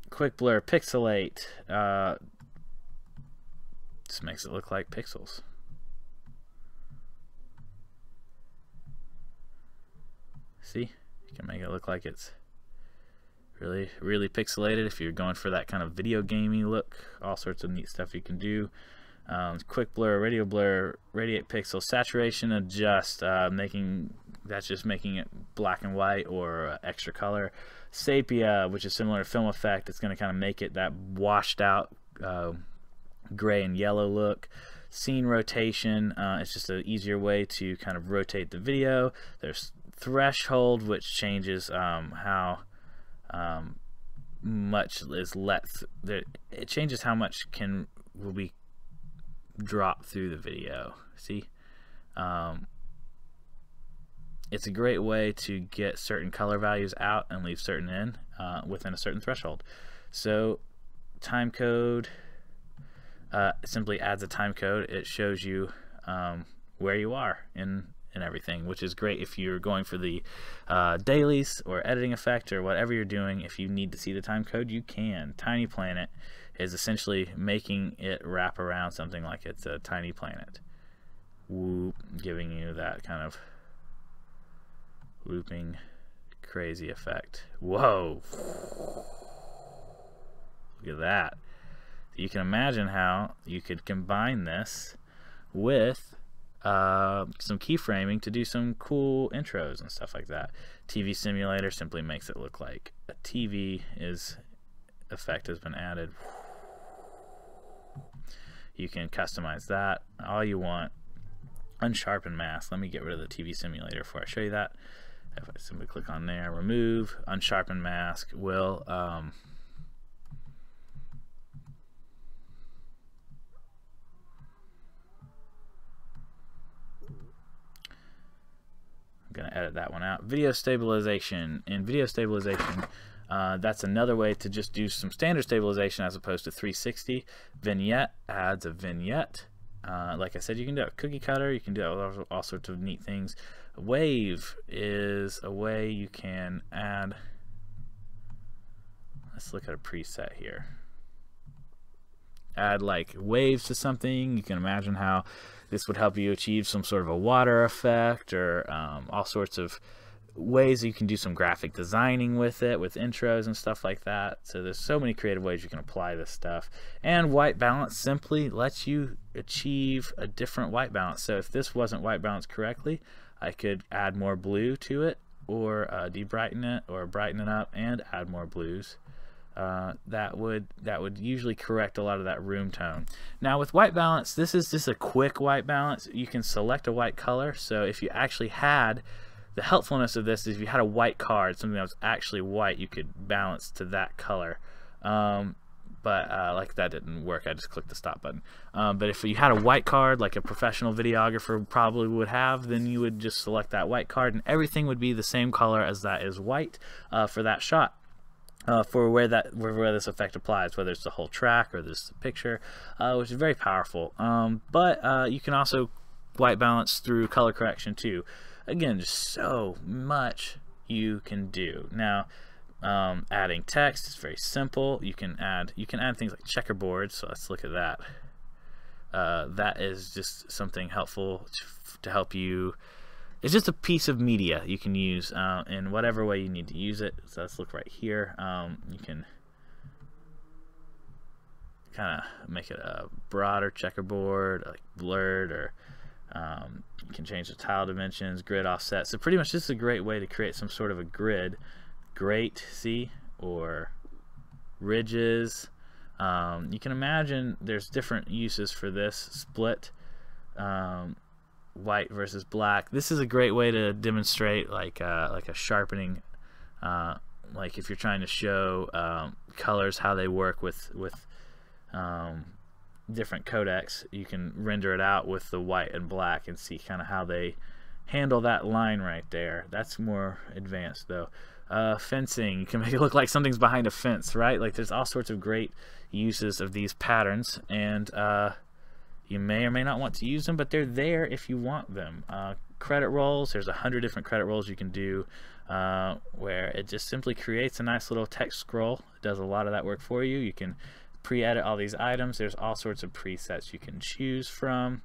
quick blur, pixelate, just makes it look like pixels. See, you can make it look like it's really pixelated if you're going for that kind of video gamey look. All sorts of neat stuff you can do. Quick blur, radio blur, radiate pixel, saturation adjust, that's just making it black and white or extra color. Sepia, which is similar to film effect, it's going to kind of make it that washed out gray and yellow look. Scene rotation, it's just an easier way to kind of rotate the video. There's threshold, which changes how much is let. It changes how much will be drop through the video. See, it's a great way to get certain color values out and leave certain in within a certain threshold. So time code simply adds a time code. It shows you where you are in everything, which is great if you're going for the dailies or editing effect or whatever you're doing. If you need to see the time code, you can. Tiny Planet is essentially making it wrap around something like it's a tiny planet. Whoop, giving you that kind of looping crazy effect. Whoa, look at that. You can imagine how you could combine this with some keyframing to do some cool intros and stuff like that. TV Simulator simply makes it look like a TV effect has been added. You can customize that all you want. Unsharpen mask. Let me get rid of the TV Simulator before I show you that. If I simply click on there, remove, unsharpen mask will going to edit that one out. Video stabilization. In video stabilization, that's another way to just do some standard stabilization as opposed to 360. Vignette adds a vignette. Like I said, you can do a cookie cutter. You can do that with all sorts of neat things. Wave is a way you can add. Let's look at a preset here. Add like waves to something. You can imagine how this would help you achieve some sort of a water effect, or all sorts of ways you can do some graphic designing with it, with intros and stuff like that. So there's so many creative ways you can apply this stuff. And white balance simply lets you achieve a different white balance. So if this wasn't white balanced correctly, I could add more blue to it, or debrighten it, or brighten it up and add more blues. That would usually correct a lot of that room tone. Now with white balance, this is just a quick white balance. You can select a white color. So if you actually had, the helpfulness of this is if you had a white card, something that was actually white, you could balance to that color. But like that didn't work. I just clicked the stop button. But if you had a white card, like a professional videographer probably would have, then you would just select that white card, and everything would be the same color as that is white for that shot. For where this effect applies, whether it's the whole track or this picture, which is very powerful. But you can also white balance through color correction too. Again, just so much you can do. Now, adding text is very simple. You can add things like checkerboards. So let's look at that. That is just something helpful to help you. It's just a piece of media you can use in whatever way you need to use it. So let's look right here. You can kind of make it a broader checkerboard, like blurred, or you can change the tile dimensions, grid offset. So pretty much this is a great way to create some sort of a grid. Great, see, or ridges. You can imagine there's different uses for this. Split. White versus black. This is a great way to demonstrate like a sharpening, like if you're trying to show colors, how they work with different codecs. You can render it out with the white and black and see kind of how they handle that line right there. That's more advanced though. Fencing, you can make it look like something's behind a fence, right? Like there's all sorts of great uses of these patterns, and you may or may not want to use them, but they're there if you want them. Credit rolls, there's 100 different credit rolls you can do, where it just simply creates a nice little text scroll. It does a lot of that work for you. You can pre-edit all these items. There's all sorts of presets you can choose from.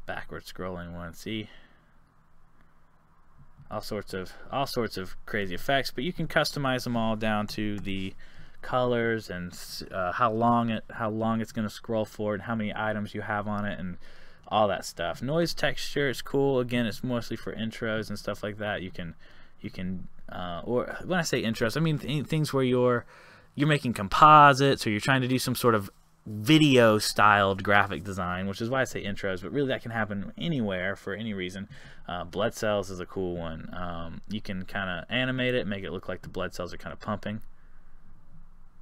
Backward scrolling one, see? All sorts of crazy effects, but you can customize them all down to the colors and how long it's going to scroll for, and how many items you have on it, and all that stuff. Noise texture is cool. Again, it's mostly for intros and stuff like that. You can or when I say intros, I mean things where you're making composites, or you're trying to do some sort of video styled graphic design, which is why I say intros, but really that can happen anywhere for any reason. Blood cells is a cool one. You can kind of animate it, make it look like the blood cells are kind of pumping.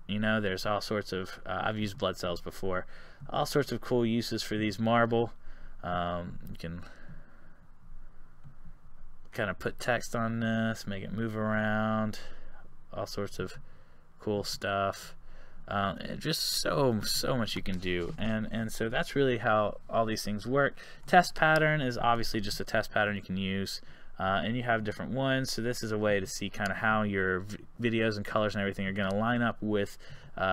You know, there's all sorts of I've used blood cells before. All sorts of cool uses for these marble. You can kind of put text on this, make it move around, all sorts of cool stuff. Just so much you can do, and so that's really how all these things work. Test pattern is obviously just a test pattern you can use, and you have different ones. So this is a way to see kind of how your videos and colors and everything are going to line up with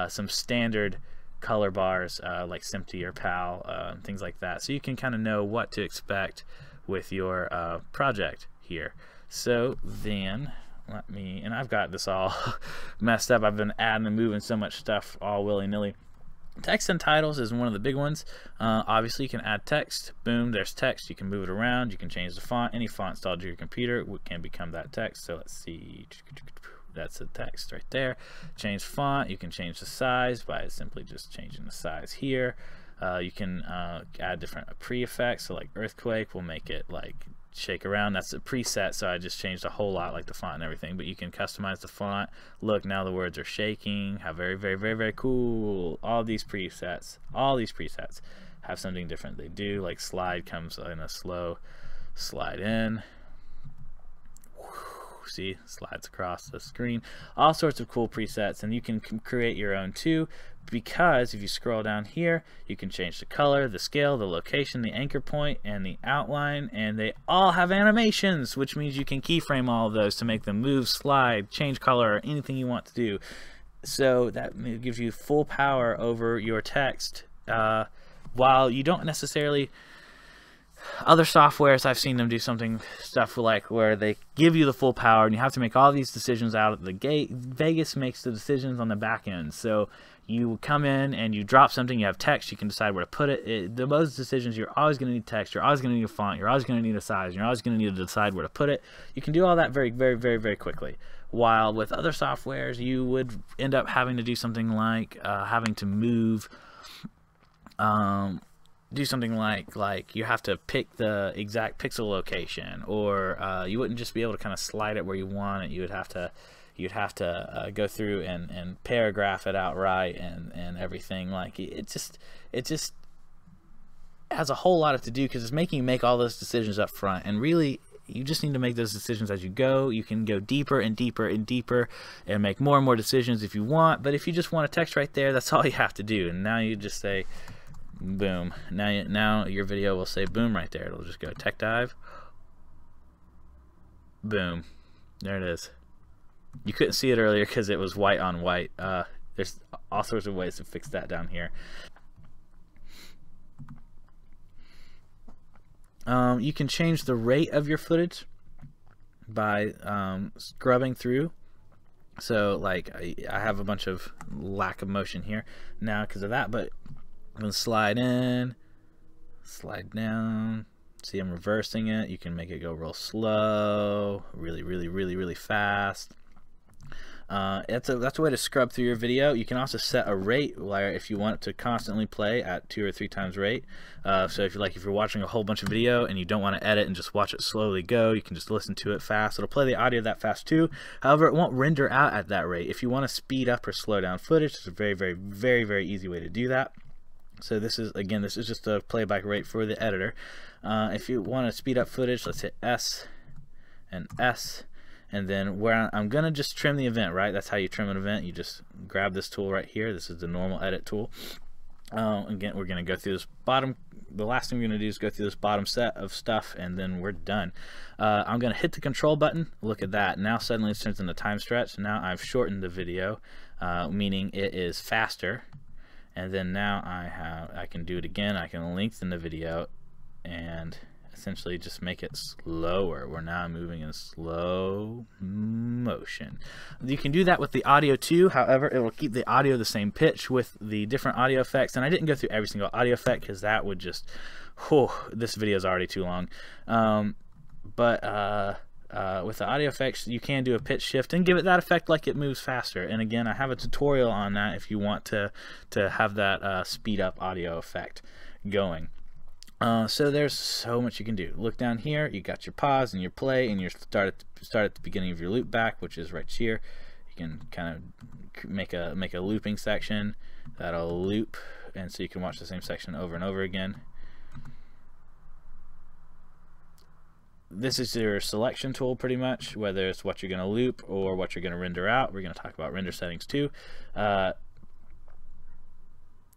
some standard color bars like SMPTE or PAL, things like that. So you can kind of know what to expect with your project here. So then and I've got this all messed up. I've been adding and moving so much stuff all willy-nilly. Text and titles is one of the big ones. Obviously you can add text. Boom, there's text. You can move it around. You can change the font. Any font installed to your computer can become that text. So let's see. That's the text right there. Change font. You can change the size by simply just changing the size here. You can add different pre-effects, so like earthquake will make it like shake around. That's a preset, so I just changed a whole lot, like the font and everything. But you can customize the font. Look, now the words are shaking. How very, very, very, very cool. All these presets have something different. They do, like slide comes in a slow slide in. See, slides across the screen. All sorts of cool presets, and you can create your own too, because if you scroll down here, you can change the color, the scale, the location, the anchor point, and the outline, and they all have animations, which means you can keyframe all of those to make them move, slide, change color, or anything you want to do. So that gives you full power over your text, while you don't necessarily... Other softwares, I've seen them do stuff like where they give you the full power and you have to make all these decisions out of the gate. Vegas makes the decisions on the back end. So you come in and you drop something, you have text, you can decide where to put it. Those decisions, you're always going to need text, you're always going to need a font, you're always going to need a size, you're always going to need to decide where to put it. You can do all that very, very, very, very quickly. While with other softwares, you would end up having to do something like having to move... do something like you have to pick the exact pixel location, or you wouldn't just be able to kind of slide it where you want it. You'd have to go through and paragraph it out right and everything. Like it just has a whole lot to do, because it's making you make all those decisions up front, and really you just need to make those decisions as you go. You can go deeper and deeper and deeper and make more and more decisions if you want, but if you just want a text right there, that's all you have to do. And now you just say boom. Now your video will say boom right there. It'll just go tech dive. Boom. There it is. You couldn't see it earlier because it was white on white. There's all sorts of ways to fix that down here. You can change the rate of your footage by scrubbing through. So like I have a bunch of lack of motion here now because of that, but I'm going to slide in, slide down. See, I'm reversing it. You can make it go real slow, really, really, really, really fast. That's a way to scrub through your video. You can also set a rate where if you want it to constantly play at 2 or 3 times rate. So if you're watching a whole bunch of video and you don't want to edit and just watch it slowly go, you can just listen to it fast. It'll play the audio that fast too. However, it won't render out at that rate. If you want to speed up or slow down footage, it's a very, very, very, very easy way to do that. So this is just a playback rate for the editor. If you want to speed up footage, let's hit S and S, and then where I'm gonna just trim the event, right? That's how you trim an event. You just grab this tool right here. This is the normal edit tool. Again, we're gonna go through this bottom. The last thing we're gonna do is go through this bottom set of stuff, and then we're done. I'm gonna hit the control button. Look at that. Now suddenly it turns into time stretch. Now I've shortened the video, meaning it is faster. And then now I can do it again. I can lengthen the video and essentially just make it slower. We're now moving in slow motion. You can do that with the audio too. However, it will keep the audio the same pitch with the different audio effects. And I didn't go through every single audio effect because that would just, this video is already too long. With the audio effects, you can do a pitch shift and give it that effect like it moves faster. And again, I have a tutorial on that if you want to have that speed up audio effect going. So there's so much you can do. Look down here, you got your pause and your play and your start at the beginning of your loop back, which is right here. You can kind of make a looping section that'll loop, and so you can watch the same section over and over again. This is your selection tool pretty much, whether it's what you're going to loop or what you're going to render out. We're going to talk about render settings too.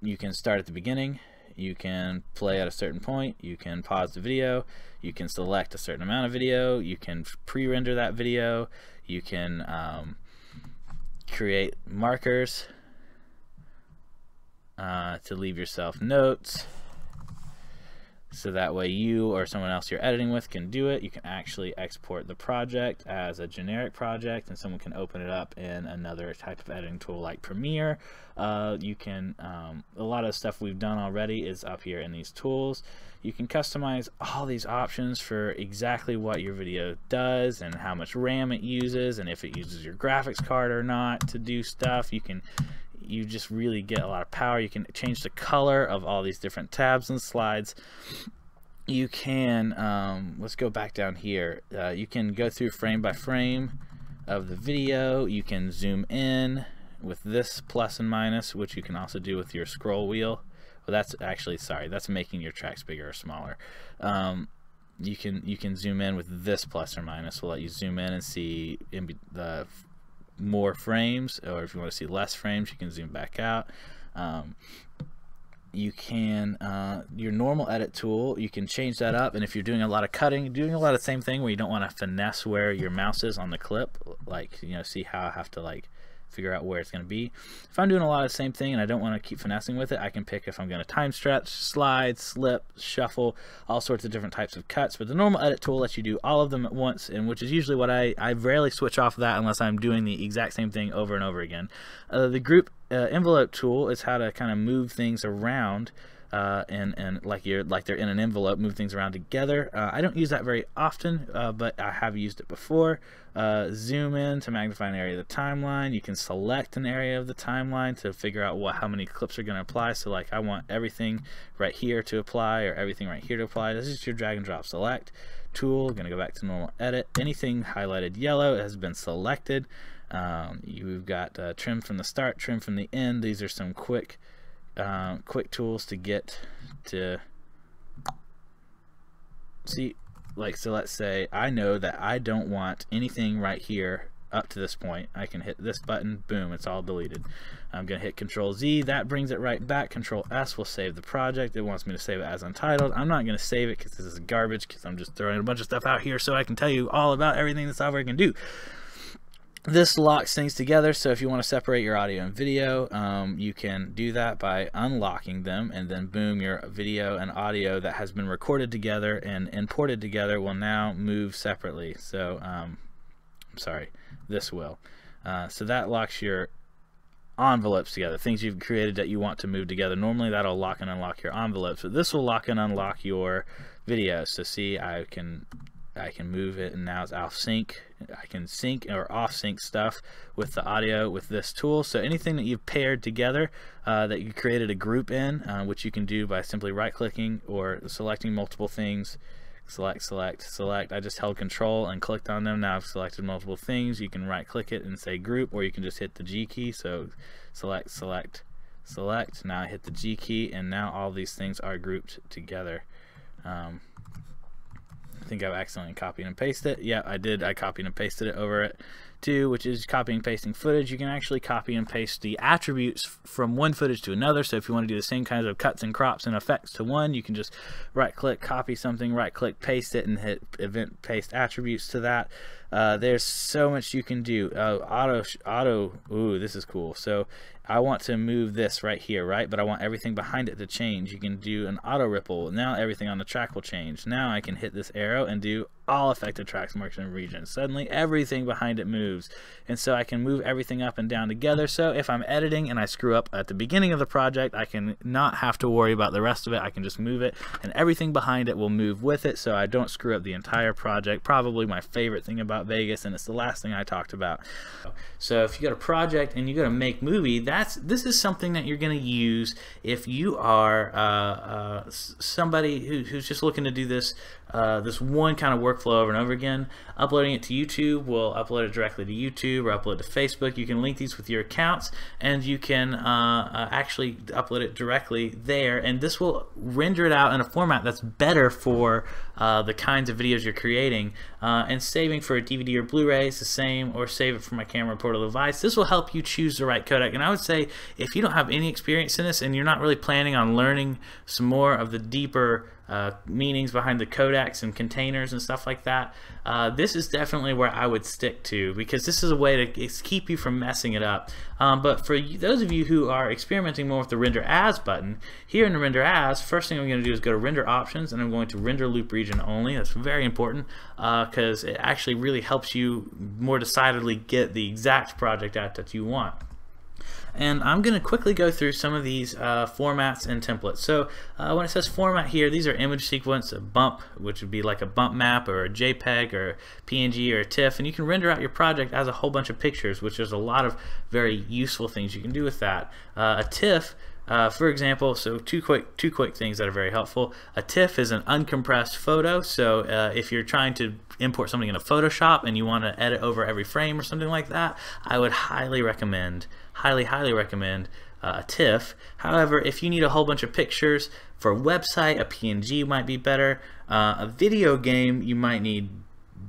You can start at the beginning. You can play at a certain point. You can pause the video. You can select a certain amount of video. You can pre-render that video. You can create markers to leave yourself notes, so that way you or someone else you're editing with can do it. You can actually export the project as a generic project, and someone can open it up in another type of editing tool like Premiere. You can, a lot of stuff we've done already is up here in these tools. You can customize all these options for exactly what your video does and how much RAM it uses, and if it uses your graphics card or not to do stuff. You you just really get a lot of power. You can change the color of all these different tabs and slides. You can, let's go back down here. You can go through frame by frame of the video. You can zoom in with this plus and minus, which you can also do with your scroll wheel. Well, that's actually, sorry, that's making your tracks bigger or smaller. You can zoom in with this plus or minus. We'll let you zoom in and see the more frames, or if you want to see less frames, you can zoom back out. You can, your normal edit tool, you can change that up, and if you're doing a lot of cutting, doing a lot of the same thing where you don't want to finesse where your mouse is on the clip, like, you know, see how I have to like figure out where it's going to be. If I'm doing a lot of the same thing and I don't want to keep finessing with it, I can pick if I'm going to time stretch, slide, slip, shuffle, all sorts of different types of cuts. But the normal edit tool lets you do all of them at once, and which is usually what I rarely switch off of that unless I'm doing the exact same thing over and over again. The group envelope tool is how to kind of move things around. And like they're in an envelope, move things around together. I don't use that very often, but I have used it before. Zoom in to magnify an area of the timeline. You can select an area of the timeline to figure out how many clips are going to apply. So like I want everything right here to apply, or everything right here to apply. This is your drag and drop select tool. Going to go back to normal edit. Anything highlighted yellow has been selected. You've got trim from the start, trim from the end. These are some quick tools to get to see, like, so let's say I know that I don't want anything right here up to this point. I can hit this button, boom, it's all deleted. I'm gonna hit Control Z, that brings it right back. Control S will save the project. It wants me to save it as untitled. I'm not gonna save it because this is garbage, because I'm just throwing a bunch of stuff out here so I can tell you all about everything the software can do. This locks things together, so if you want to separate your audio and video, you can do that by unlocking them, and then boom, your video and audio that has been recorded together and imported together will now move separately. So I'm sorry, this will. So that locks your envelopes together, things you've created that you want to move together. Normally that'll lock and unlock your envelopes, but this will lock and unlock your videos. So see, I can move it, and now it's off sync. I can sync or off sync stuff with the audio with this tool. So anything that you've paired together that you created a group in, which you can do by simply right clicking or selecting multiple things. Select, select, select. I just held Control and clicked on them. Now I've selected multiple things. You can right click it and say group, or you can just hit the G key. So select, select, select. Now I hit the G key, and now all these things are grouped together. I think I've accidentally copied and pasted it. Yeah, I did. I copied and pasted it over it too, which is copying and pasting footage. You can actually copy and paste the attributes from one footage to another. So if you want to do the same kinds of cuts and crops and effects to one, you can just right click, copy something, right click, paste it, and hit event paste attributes to that. There's so much you can do. Auto, ooh, this is cool. So I want to move this right here, right? But I want everything behind it to change. You can do an auto ripple. Now everything on the track will change. Now I can hit this arrow and do all affected tracks, marks, and regions. Suddenly everything behind it moves. And so I can move everything up and down together. So if I'm editing and I screw up at the beginning of the project, I can not have to worry about the rest of it. I can just move it, and everything behind it will move with it, so I don't screw up the entire project. Probably my favorite thing about Vegas, and it's the last thing I talked about. So if you got a project and you got to make movie, this is something that you're going to use if you are somebody who's just looking to do this one kind of workflow over and over again. Uploading it to YouTube, we'll upload it directly to YouTube or upload it to Facebook. You can link these with your accounts, and you can actually upload it directly there, and this will render it out in a format that's better for the kinds of videos you're creating. And saving for a DVD or Blu-ray is the same, or save it from my camera portable device. This will help you choose the right codec. And I would say if you don't have any experience in this and you're not really planning on learning some more of the deeper meanings behind the codecs and containers and stuff like that, this is definitely where I would stick to, because this is a way to keep you from messing it up. But for those of you who are experimenting more with the Render As button, here in the Render As, first thing I'm going to do is go to Render Options, and I'm going to Render Loop Region Only. That's very important because it actually really helps you more decidedly get the exact project out that you want. and I'm going to quickly go through some of these formats and templates. So when it says format here, these are image sequence, a bump, which would be like a bump map or a JPEG or a PNG or a TIFF, and you can render out your project as a whole bunch of pictures, which there's a lot of very useful things you can do with that. A TIFF, for example, so two quick things that are very helpful. A TIFF is an uncompressed photo, so if you're trying to import something into Photoshop and you want to edit over every frame or something like that, I would highly recommend a TIFF. However, if you need a whole bunch of pictures for a website, a PNG might be better. A video game, you might need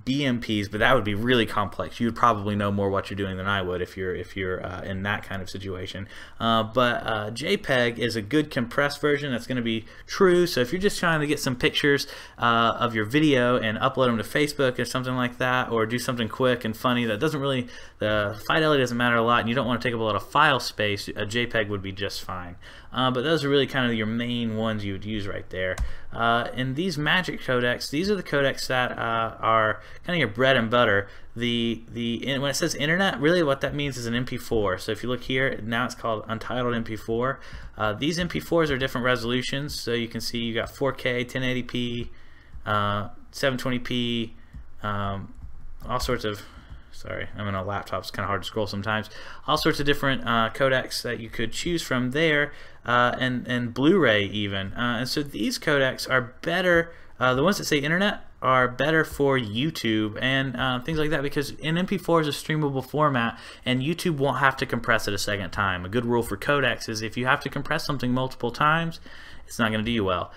BMPs, but that would be really complex. You would probably know more what you're doing than I would if you're in that kind of situation. But JPEG is a good compressed version that's going to be true. So if you're just trying to get some pictures of your video and upload them to Facebook or something like that, or do something quick and funny that doesn't really, the fidelity doesn't matter a lot, and you don't want to take up a lot of file space, a JPEG would be just fine. But those are really kind of your main ones you would use right there. And these magic codecs, these are the codecs that are kind of your bread and butter. When it says internet, really what that means is an MP4. So if you look here, now it's called Untitled MP4. These MP4s are different resolutions, so you can see you got 4K, 1080p, 720p, all sorts of. Sorry, I'm on a laptop, it's kind of hard to scroll sometimes. All sorts of different codecs that you could choose from there, and Blu-ray even. And so these codecs are better, the ones that say internet are better for YouTube and things like that, because an MP4 is a streamable format and YouTube won't have to compress it a second time. A good rule for codecs is if you have to compress something multiple times, it's not going to do you well.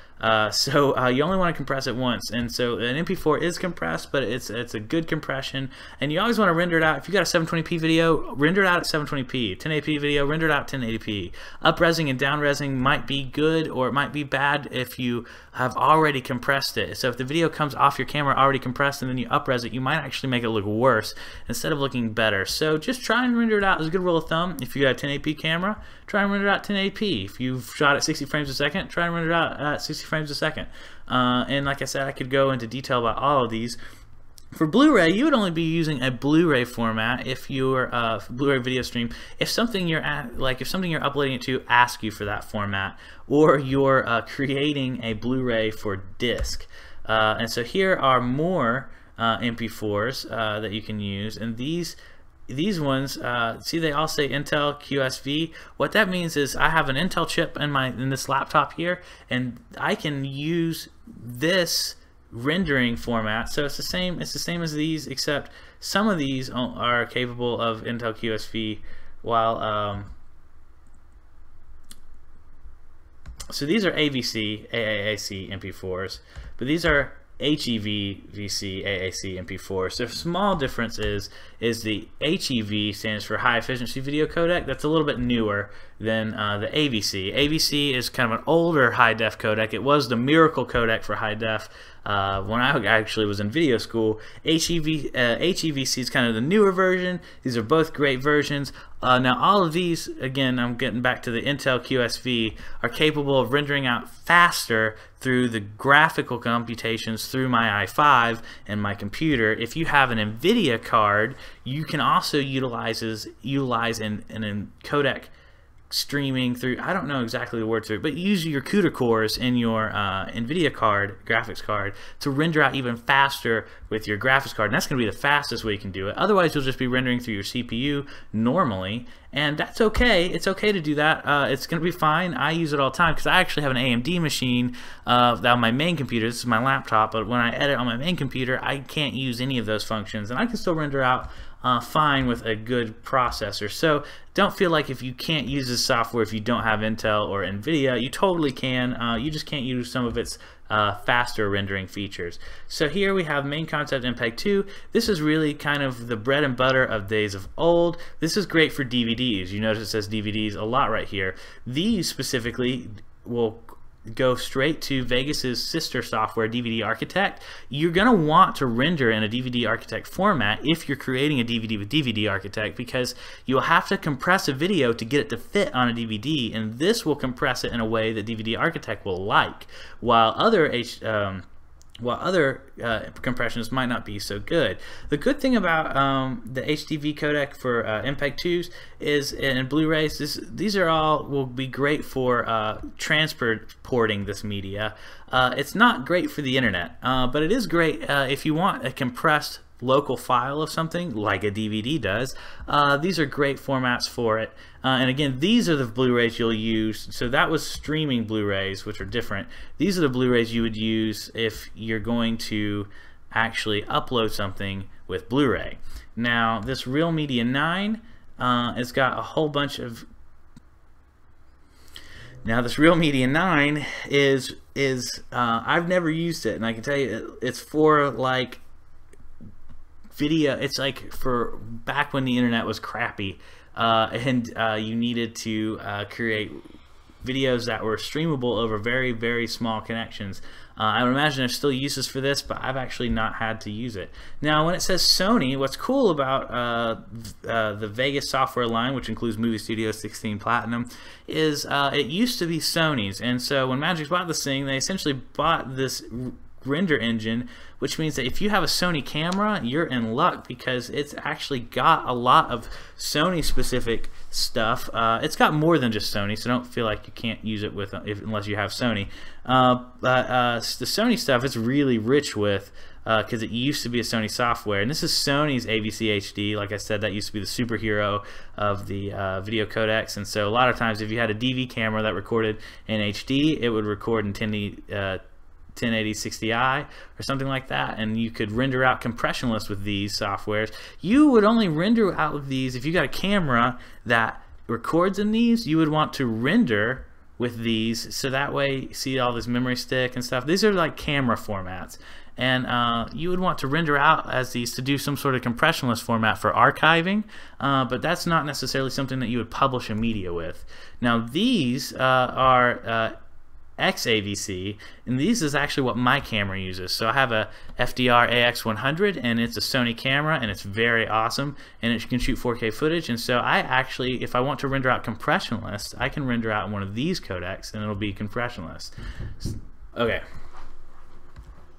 So you only want to compress it once, and so an MP4 is compressed, but it's a good compression, and you always want to render it out. If you got a 720p video, render it out at 720p. 1080p video, render it out 1080p. Up-resing and down-resing might be good, or it might be bad if you have already compressed it. So if the video comes off your camera already compressed and then you up-res it, you might actually make it look worse instead of looking better. So just try and render it out as a good rule of thumb. If you got a 1080p camera, try and render it out 1080p. If you've shot at 60 frames a second, try and render it out at 60 frames a second. And like I said, I could go into detail about all of these. For Blu-ray, you would only be using a Blu-ray format if you're Blu-ray video stream. If something you're uploading it to asks you for that format, or you're creating a Blu-ray for disc. And so here are more MP4s that you can use, and these ones, see, they all say Intel QSV. What that means is I have an Intel chip in this laptop here, and I can use this rendering format. So it's the same as these, except some of these are capable of Intel QSV, while so these are AVC, AAC MP4s, but these are HEVC, AAC, MP4. So small difference is the HEV stands for high efficiency video codec. That's a little bit newer than the AVC. AVC is kind of an older high def codec. It was the miracle codec for high def when I actually was in video school. HEVC is kind of the newer version. These are both great versions. Now all of these, again, I'm getting back to the Intel QSV, are capable of rendering out faster through the graphical computations through my i5 and my computer. If you have an NVIDIA card, you can also utilize an codec streaming through, I don't know exactly the word for it, but use your CUDA cores in your NVIDIA card, graphics card, to render out even faster with your graphics card, and that's going to be the fastest way you can do it. Otherwise, you'll just be rendering through your CPU normally, and that's okay. It's okay to do that. It's going to be fine. I use it all the time because I actually have an AMD machine on my main computer. This is my laptop, but when I edit on my main computer, I can't use any of those functions, and I can still render out fine with a good processor. So don't feel like if you can't use this software if you don't have Intel or NVIDIA. You totally can. You just can't use some of its faster rendering features. So here we have main concept MPEG 2. This is really kind of the bread and butter of days of old. This is great for DVDs. You notice it says DVDs a lot right here. These specifically will go straight to Vegas's sister software, DVD Architect. You're going to want to render in a DVD Architect format if you're creating a DVD with DVD Architect, because you'll have to compress a video to get it to fit on a DVD, and this will compress it in a way that DVD Architect will like, while other while other compressions might not be so good. The good thing about the HDV codec for MPEG-2s is, and Blu-rays, these are all will be great for transporting this media. It's not great for the internet, but it is great if you want a compressed local file of something like a DVD does. These are great formats for it. And again, these are the Blu-rays you'll use. So that was streaming Blu-rays, which are different. These are the Blu-rays you would use if you're going to actually upload something with Blu-ray. Now, this Real Media 9 has got a whole bunch of... Now, this Real Media 9 is I've never used it, and I can tell you it's for like video. It's like for back when the internet was crappy, and you needed to create videos that were streamable over very, very small connections. I would imagine there's still uses for this, but I've actually not had to use it. Now, when it says Sony, what's cool about the Vegas software line, which includes Movie Studio 16 Platinum, is it used to be Sony's. And so when Magic bought this thing, they essentially bought this render engine, which means that if you have a Sony camera, you're in luck, because it's actually got a lot of Sony specific stuff. It's got more than just Sony, so don't feel like you can't use it with unless you have Sony. But the Sony stuff it's really rich with, because it used to be a Sony software, and this is Sony's AVC HD. Like I said, that used to be the superhero of the video codecs, and so a lot of times if you had a DV camera that recorded in HD, it would record in 1080 60i or something like that, and you could render out compressionless with these softwares. You would only render out with these if you got a camera that records in these. You would want to render with these, so that way, see all this memory stick and stuff. These are like camera formats, and you would want to render out as these to do some sort of compressionless format for archiving, but that's not necessarily something that you would publish a media with. Now these are XAVC, and these is actually what my camera uses. So I have a FDR AX100, and it's a Sony camera, and it's very awesome, and it can shoot 4K footage. And so I actually, if I want to render out compressionless, I can render out in one of these codecs, and it'll be compressionless. Okay.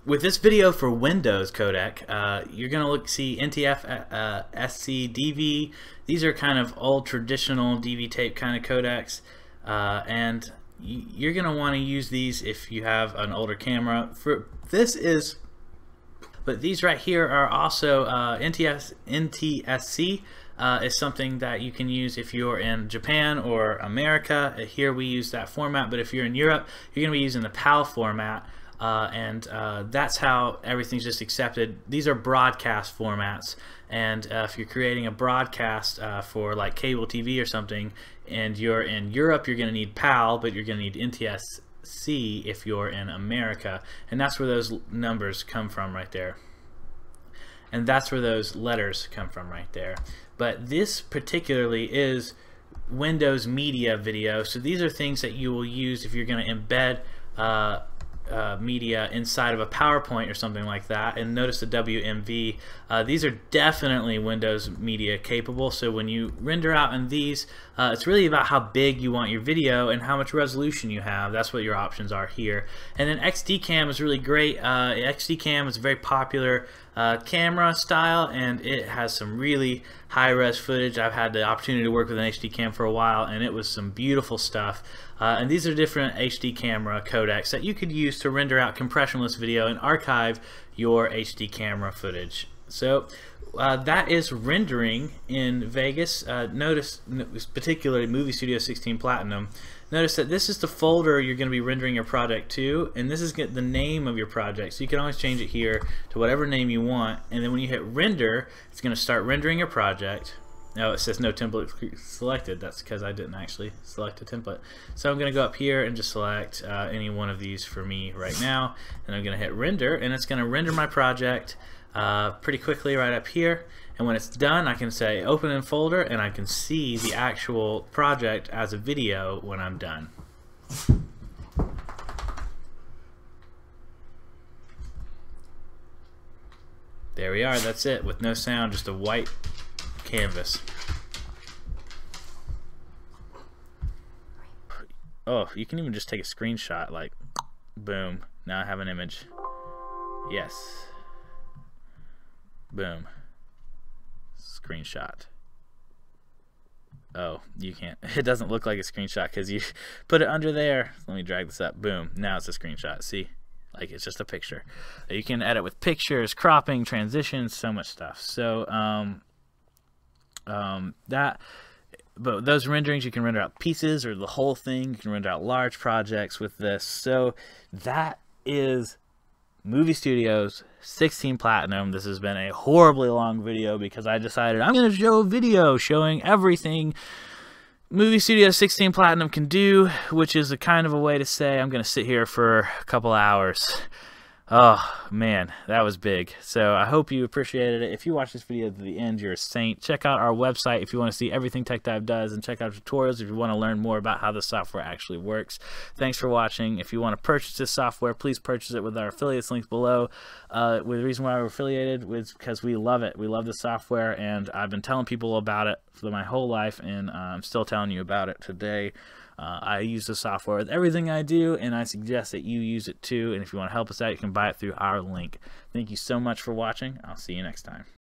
With this video for Windows codec, you're gonna see NTF SC DV. These are kind of old traditional DV tape kind of codecs, and you're going to want to use these if you have an older camera. But these right here are also NTSC is something that you can use if you're in Japan or America. Here we use that format, but if you're in Europe, you're going to be using the PAL format, and that's how everything's just accepted. These are broadcast formats, and if you're creating a broadcast for like cable TV or something, and you're in Europe, you're going to need PAL, but you're going to need NTSC if you're in America, and that's where those numbers come from right there, and that's where those letters come from right there. But this particularly is Windows Media Video, so these are things that you will use if you're going to embed media inside of a PowerPoint or something like that. And notice the WMV, these are definitely Windows Media capable, so when you render out in these, it's really about how big you want your video and how much resolution you have. That's what your options are here. And then XDCam is really great. XDCam is a very popular camera style, and it has some really high-res footage. I've had the opportunity to work with an HD cam for a while, and it was some beautiful stuff. And these are different HD camera codecs that you could use to render out compressionless video and archive your HD camera footage. So that is rendering in Vegas. Notice, particularly Movie Studio 16 Platinum, notice that this is the folder you're going to be rendering your project to, and this is the name of your project. So you can always change it here to whatever name you want, and then when you hit render, it's going to start rendering your project. Now it says no template selected. That's because I didn't actually select a template. So I'm going to go up here and just select any one of these for me right now, and I'm going to hit render, and it's going to render my project pretty quickly right up here. And when it's done, I can say open in folder, and I can see the actual project as a video when I'm done. There we are. That's it, with no sound, just a white canvas. Oh, you can even just take a screenshot, like boom, now I have an image. Yes. Boom. Screenshot. Oh, you can't. It doesn't look like a screenshot because you put it under there. Let me drag this up. Boom. Now it's a screenshot. See? Like, it's just a picture. You can edit with pictures, cropping, transitions, so much stuff. So, but those renderings, you can render out pieces or the whole thing. You can render out large projects with this. So that is Movie Studios 16 Platinum. This has been a horribly long video because I decided I'm going to show a video showing everything Movie Studios 16 Platinum can do, which is a kind of a way to say I'm going to sit here for a couple hours. Oh, man, that was big. So I hope you appreciated it. If you watch this video to the end, you're a saint. Check out our website if you want to see everything TechDive does, and check out tutorials if you want to learn more about how the software actually works. Thanks for watching. If you want to purchase this software, please purchase it with our affiliates links below. The reason why we're affiliated is because we love it. We love the software, and I've been telling people about it for my whole life, and I'm still telling you about it today. I use the software with everything I do, and I suggest that you use it too. And if you want to help us out, you can buy it through our link. Thank you so much for watching. I'll see you next time.